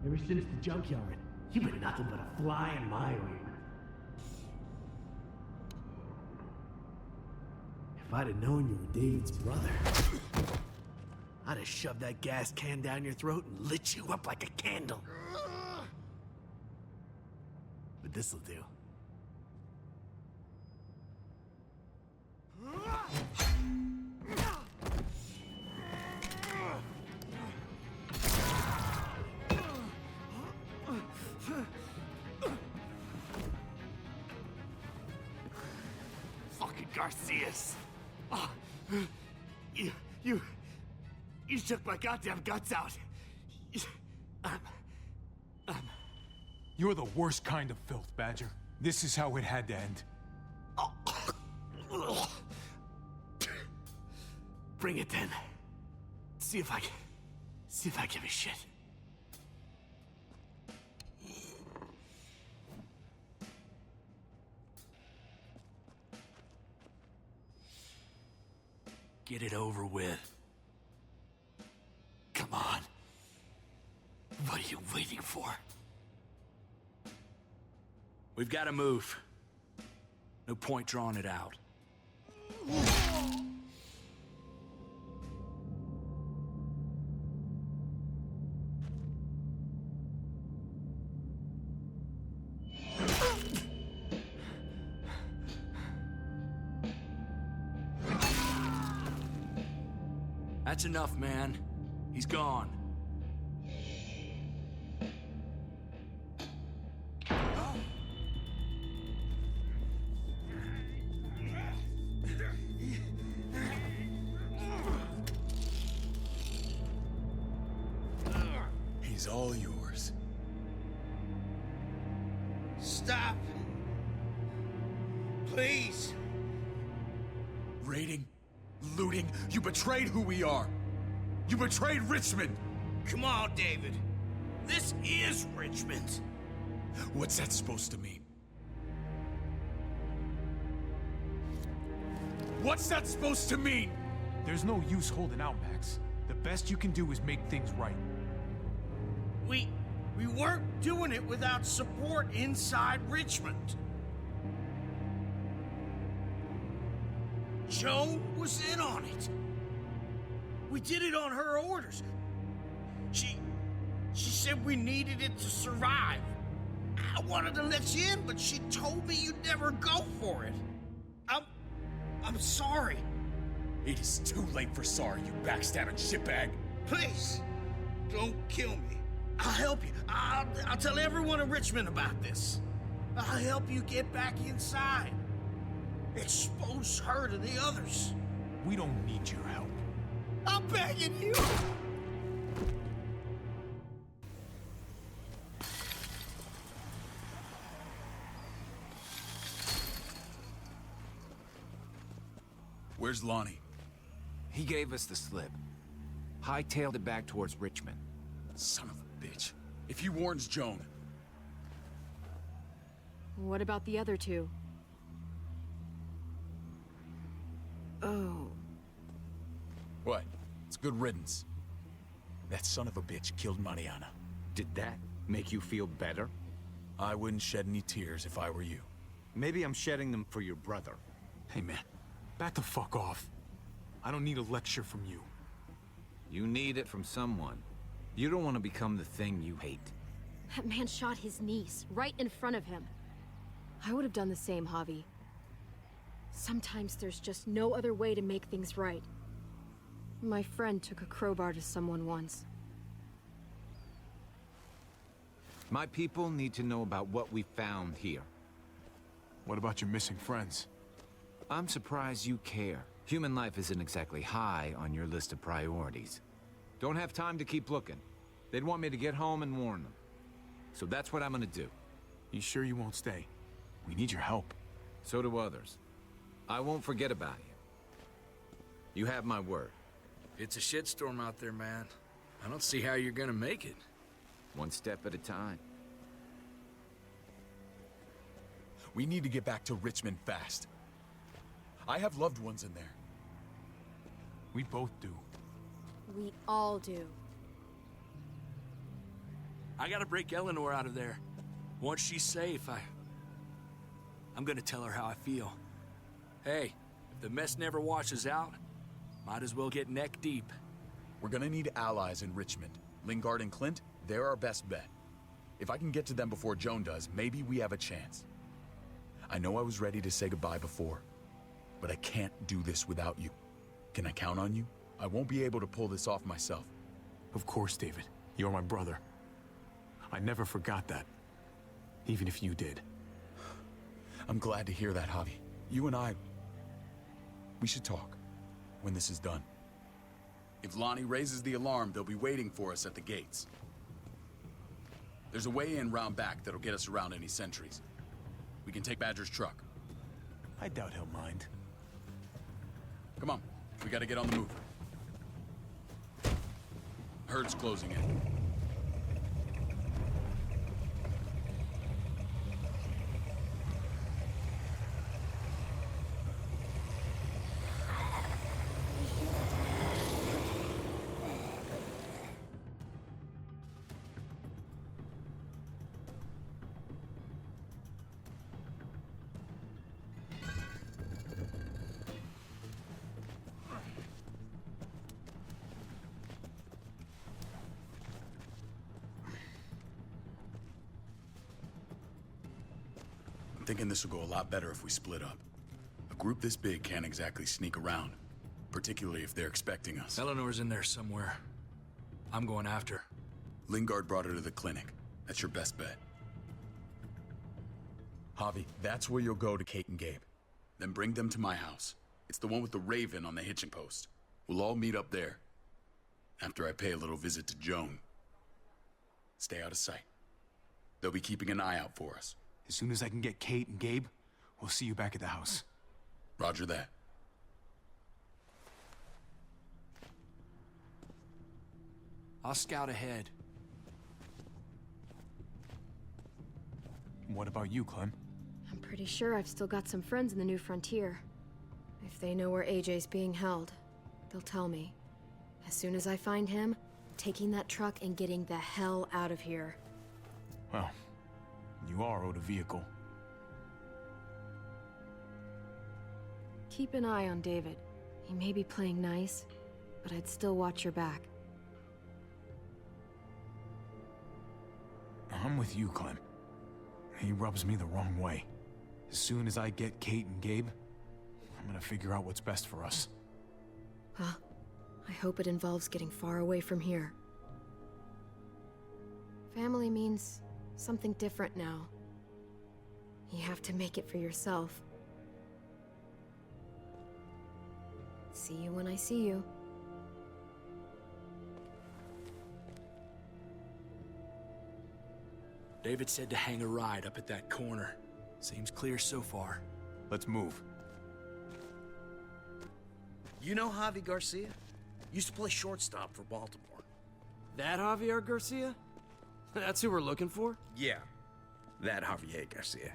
Ever since the junkyard, you've been nothing but a fly in my ointment. If I'd have known you were David's brother, I'd have shoved that gas can down your throat and lit you up like a candle. But this'll do. Fucking Garcias. Oh, you shook my goddamn guts out. You're the worst kind of filth, Badger. This is how it had to end. Bring it then. See if I give a shit. Get it over with. Come on. What are you waiting for? We've got to move. No point drawing it out. That's enough, man. He's gone. He's all yours. Stop. Please. Raiding, looting, you betrayed who we are. You betrayed Richmond. Come on, David. This is Richmond. What's that supposed to mean? What's that supposed to mean? There's no use holding out, Max. The best you can do is make things right. We weren't doing it without support inside Richmond. Joan was in on it. We did it on her orders. She said we needed it to survive. I wanted to let you in, but she told me you'd never go for it. I'm sorry. It is too late for sorry, you backstabbing shitbag. Please, don't kill me. I'll help you. I'll tell everyone in Richmond about this. I'll help you get back inside. Expose her to the others. We don't need your help. I'm begging you. Where's Lonnie? He gave us the slip. Hightailed it back towards Richmond. Son of a bitch. If he warns Joan... What about the other two? Oh. What? It's good riddance. That son of a bitch killed Mariana. Did that make you feel better? I wouldn't shed any tears if I were you. Maybe I'm shedding them for your brother. Hey, man. Back the fuck off. I don't need a lecture from you. You need it from someone. You don't want to become the thing you hate. That man shot his niece, right in front of him. I would have done the same, Javi. Sometimes there's just no other way to make things right. My friend took a crowbar to someone once. My people need to know about what we found here. What about your missing friends? I'm surprised you care. Human life isn't exactly high on your list of priorities. Don't have time to keep looking. They'd want me to get home and warn them. So that's what I'm gonna do. You sure you won't stay? We need your help. So do others. I won't forget about you. You have my word. It's a shitstorm out there, man. I don't see how you're gonna make it. One step at a time. We need to get back to Richmond fast. I have loved ones in there. We both do. We all do. I gotta break Eleanor out of there. Once she's safe, I'm gonna tell her how I feel. Hey, if the mess never washes out, might as well get neck deep. We're gonna need allies in Richmond. Lingard and Clint, they're our best bet. If I can get to them before Joan does, maybe we have a chance. I know I was ready to say goodbye before, but I can't do this without you. Can I count on you? I won't be able to pull this off myself. Of course, David. You're my brother. I never forgot that. Even if you did. I'm glad to hear that, Javi. You and I... we should talk when this is done. If Lonnie raises the alarm, they'll be waiting for us at the gates. There's a way in round back that'll get us around any sentries. We can take Badger's truck. I doubt he'll mind. Come on, we gotta get on the move. Herd's closing in. I'm thinking this will go a lot better if we split up. A group this big can't exactly sneak around. particularly if they're expecting us. Eleanor's in there somewhere. I'm going after her. Lingard brought her to the clinic. That's your best bet. Javi, that's where you'll go to Kate and Gabe. Then bring them to my house. It's the one with the raven on the hitching post. We'll all meet up there. After I pay a little visit to Joan. Stay out of sight. They'll be keeping an eye out for us. As soon as I can get Kate and Gabe, we'll see you back at the house. Roger that. I'll scout ahead. What about you, Clem? I'm pretty sure I've still got some friends in the New Frontier. If they know where AJ's being held, they'll tell me. As soon as I find him, taking that truck and getting the hell out of here. Well, you are owed a vehicle. Keep an eye on David. He may be playing nice, but I'd still watch your back. I'm with you, Clem. He rubs me the wrong way. As soon as I get Kate and Gabe, I'm gonna figure out what's best for us. Well, I hope it involves getting far away from here. Family means something different now. You have to make it for yourself. See you when I see you. David said to hang a ride up at that corner. Seems clear so far. Let's move. You know Javi Garcia? Used to play shortstop for Baltimore. That Javier Garcia? That's who we're looking for? Yeah, that Javier Garcia.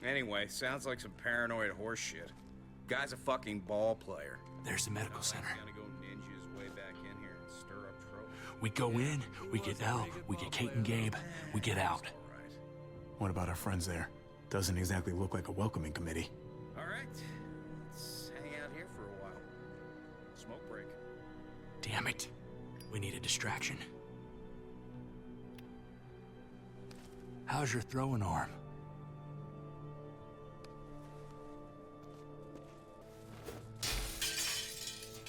Anyway, sounds like some paranoid horse shit. Guy's a fucking ball player. There's the medical center. He's gonna go ninja his way back in here and stir up trouble. We go in, we get Elle, we get Kate and Gabe, we get out. What about our friends there? Doesn't exactly look like a welcoming committee. All right, let's hang out here for a while. Smoke break. Damn it. We need a distraction. How's your throwing arm?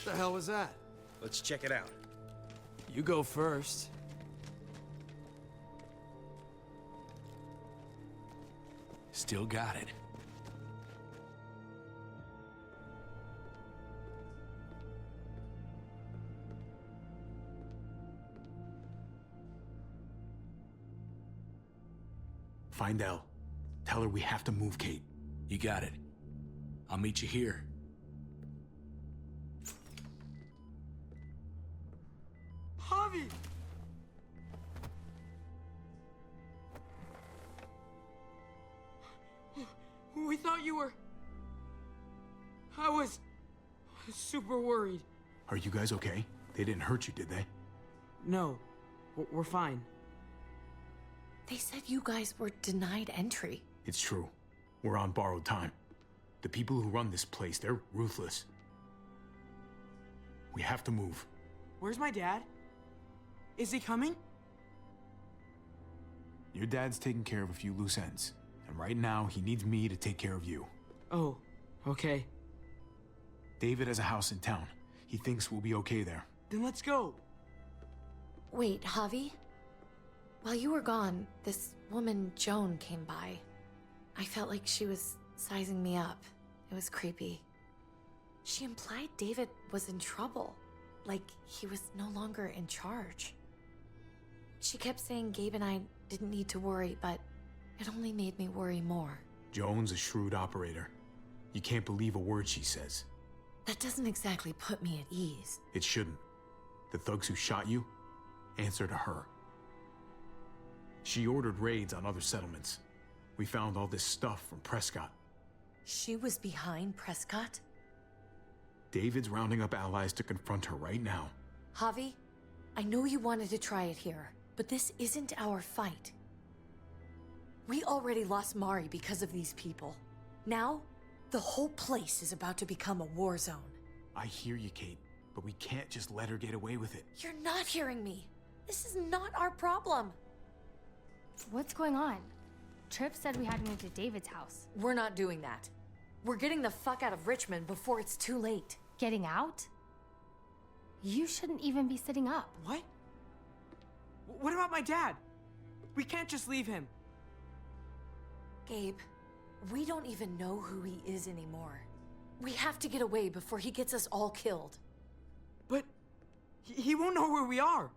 The hell was that? Let's check it out. You go first. Still got it. Find Elle. Tell her we have to move Kate. You got it. I'll meet you here. Javi! We thought you were... I was super worried. Are you guys okay? They didn't hurt you, did they? No, we're fine. They said you guys were denied entry. It's true. We're on borrowed time. The people who run this place, they're ruthless. We have to move. Where's my dad? Is he coming? Your dad's taking care of a few loose ends. And right now, he needs me to take care of you. Oh, okay. David has a house in town. He thinks we'll be okay there. Then let's go. Wait, Javi? While you were gone, this woman, Joan, came by. I felt like she was sizing me up. It was creepy. She implied David was in trouble. Like he was no longer in charge. She kept saying Gabe and I didn't need to worry, but it only made me worry more. Joan's a shrewd operator. You can't believe a word she says. That doesn't exactly put me at ease. It shouldn't. The thugs who shot you answer to her. She ordered raids on other settlements. We found all this stuff from Prescott. She was behind Prescott? David's rounding up allies to confront her right now. Javi, I know you wanted to try it here, but this isn't our fight. We already lost Mari because of these people. Now, the whole place is about to become a war zone. I hear you, Kate, but we can't just let her get away with it. You're not hearing me. This is not our problem. What's going on? Tripp said we had to move to David's house. We're not doing that. We're getting the fuck out of Richmond before it's too late. Getting out? You shouldn't even be sitting up. What? What about my dad? We can't just leave him. Gabe, we don't even know who he is anymore. We have to get away before he gets us all killed. But he won't know where we are.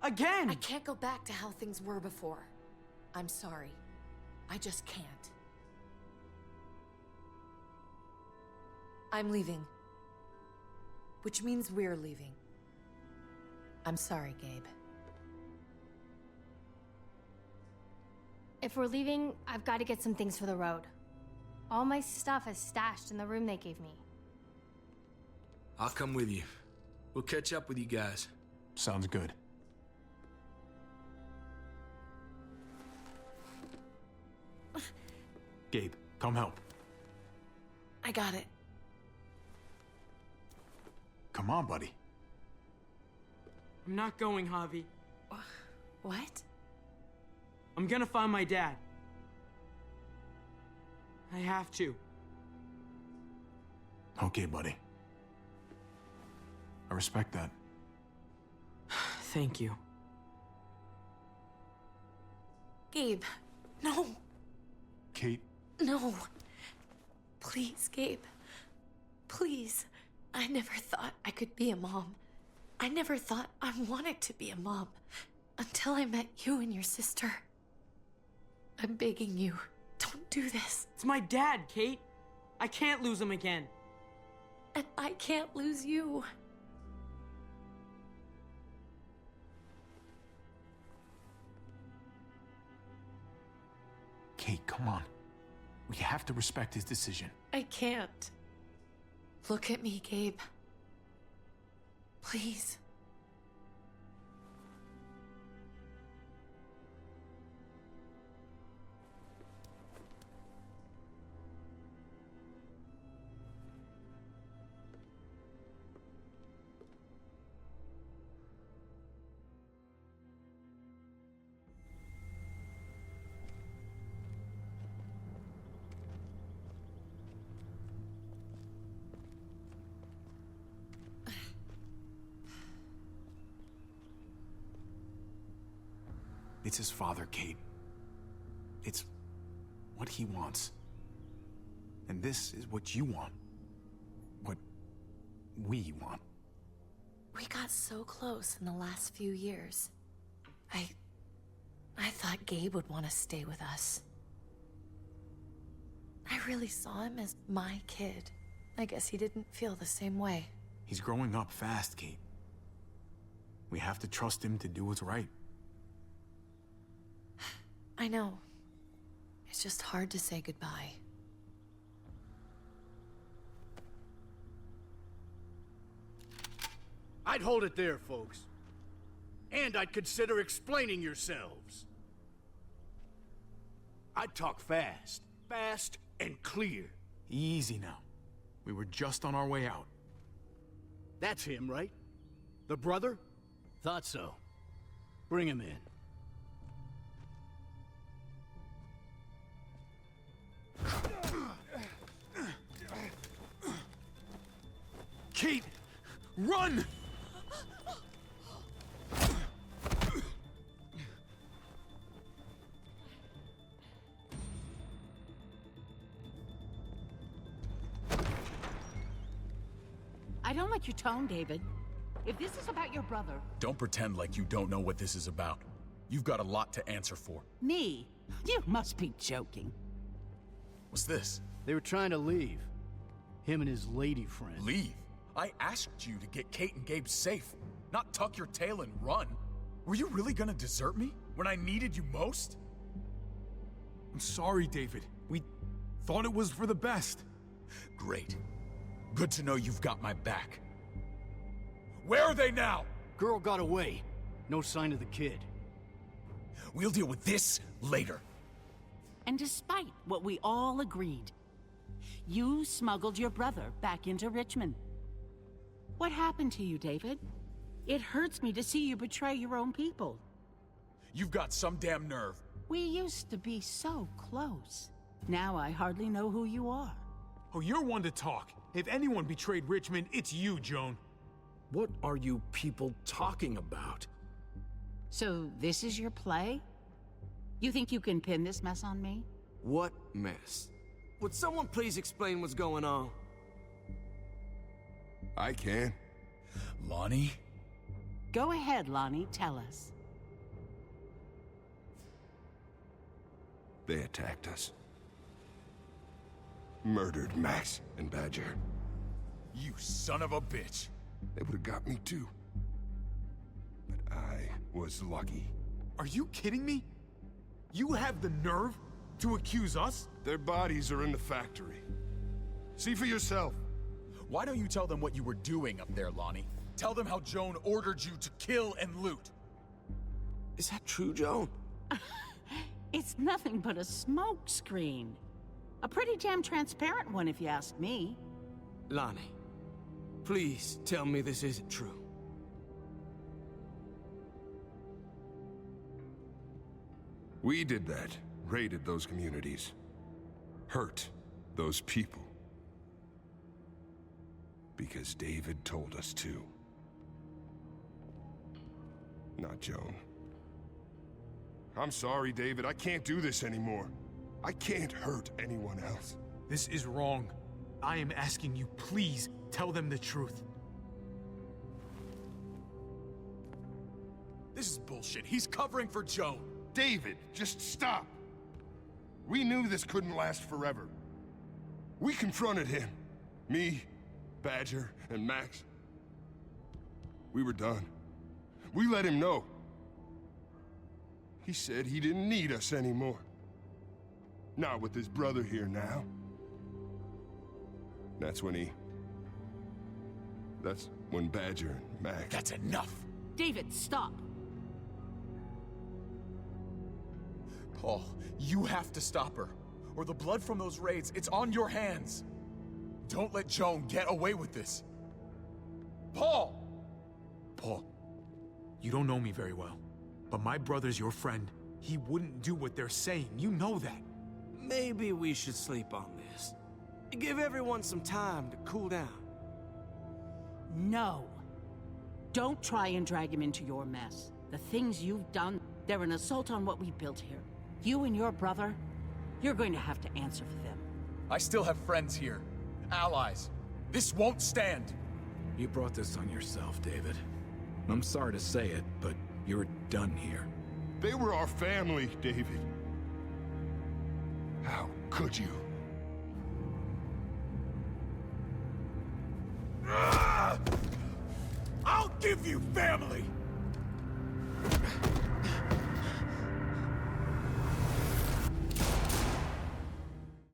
Again! I can't go back to how things were before. I'm sorry. I just can't. I'm leaving. Which means we're leaving. I'm sorry, Gabe. If we're leaving, I've got to get some things for the road. All my stuff is stashed in the room they gave me. I'll come with you. We'll catch up with you guys. Sounds good. Gabe, come help. I got it. Come on, buddy. I'm not going, Javi. What? I'm gonna find my dad. I have to. Okay, buddy. I respect that. Thank you. Gabe, no. Kate. No. Please, Gabe. Please. I never thought I could be a mom. I never thought I wanted to be a mom until I met you and your sister. I'm begging you, don't do this. It's my dad, Kate. I can't lose him again. And I can't lose you. Kate, come on. We have to respect his decision. I can't. Look at me, Gabe. Please. It's his father, Kate. It's what he wants. And this is what you want. What we want. We got so close in the last few years. I thought Gabe would want to stay with us. I really saw him as my kid. I guess he didn't feel the same way. He's growing up fast, Kate. We have to trust him to do what's right. I know. It's just hard to say goodbye. I'd hold it there, folks. And I'd consider explaining yourselves. I'd talk fast. Fast and clear. Easy now. We were just on our way out. That's him, right? The brother? Thought so. Bring him in. Kate! Run! I don't like your tone, David. If this is about your brother... Don't pretend like you don't know what this is about. You've got a lot to answer for. Me? You must be joking. What's this? They were trying to leave. Him and his lady friend. Leave? I asked you to get Kate and Gabe safe, not tuck your tail and run. Were you really gonna desert me when I needed you most? I'm sorry, David. We thought it was for the best. Great. Good to know you've got my back. Where are they now? Girl got away. No sign of the kid. We'll deal with this later. And despite what we all agreed, you smuggled your brother back into Richmond. What happened to you, David? It hurts me to see you betray your own people. You've got some damn nerve. We used to be so close. Now I hardly know who you are. Oh, you're one to talk. If anyone betrayed Richmond, it's you, Joan. What are you people talking about? So this is your play? You think you can pin this mess on me? What mess? Would someone please explain what's going on? I can. Lonnie? Go ahead, Lonnie, tell us. They attacked us. Murdered Max and Badger. You son of a bitch. They would have got me too. But I was lucky. Are you kidding me? You have the nerve to accuse us? Their bodies are in the factory. See for yourself. Why don't you tell them what you were doing up there, Lonnie? Tell them how Joan ordered you to kill and loot. Is that true, Joan? It's nothing but a smoke screen. A pretty damn transparent one, if you ask me. Lonnie, please tell me this isn't true. We did that. Raided those communities. Hurt those people. Because David told us to. Not Joan. I'm sorry, David. I can't do this anymore. I can't hurt anyone else. This is wrong. I am asking you, please, tell them the truth. This is bullshit. He's covering for Joan. David, just stop. We knew this couldn't last forever. We confronted him. Me, Badger, and Max. We were done. We let him know. He said he didn't need us anymore. Not with his brother here now. That's when Badger and Max... That's enough! David, stop! Paul, you have to stop her. Or the blood from those raids, it's on your hands. Don't let Joan get away with this. Paul! Paul, you don't know me very well, but my brother's your friend. He wouldn't do what they're saying. You know that. Maybe we should sleep on this. Give everyone some time to cool down. No. Don't try and drag him into your mess. The things you've done, they're an assault on what we built here. You and your brother, you're going to have to answer for them. I still have friends here. Allies. This won't stand. You brought this on yourself, David. I'm sorry to say it, but you're done here. They were our family, David. How could you?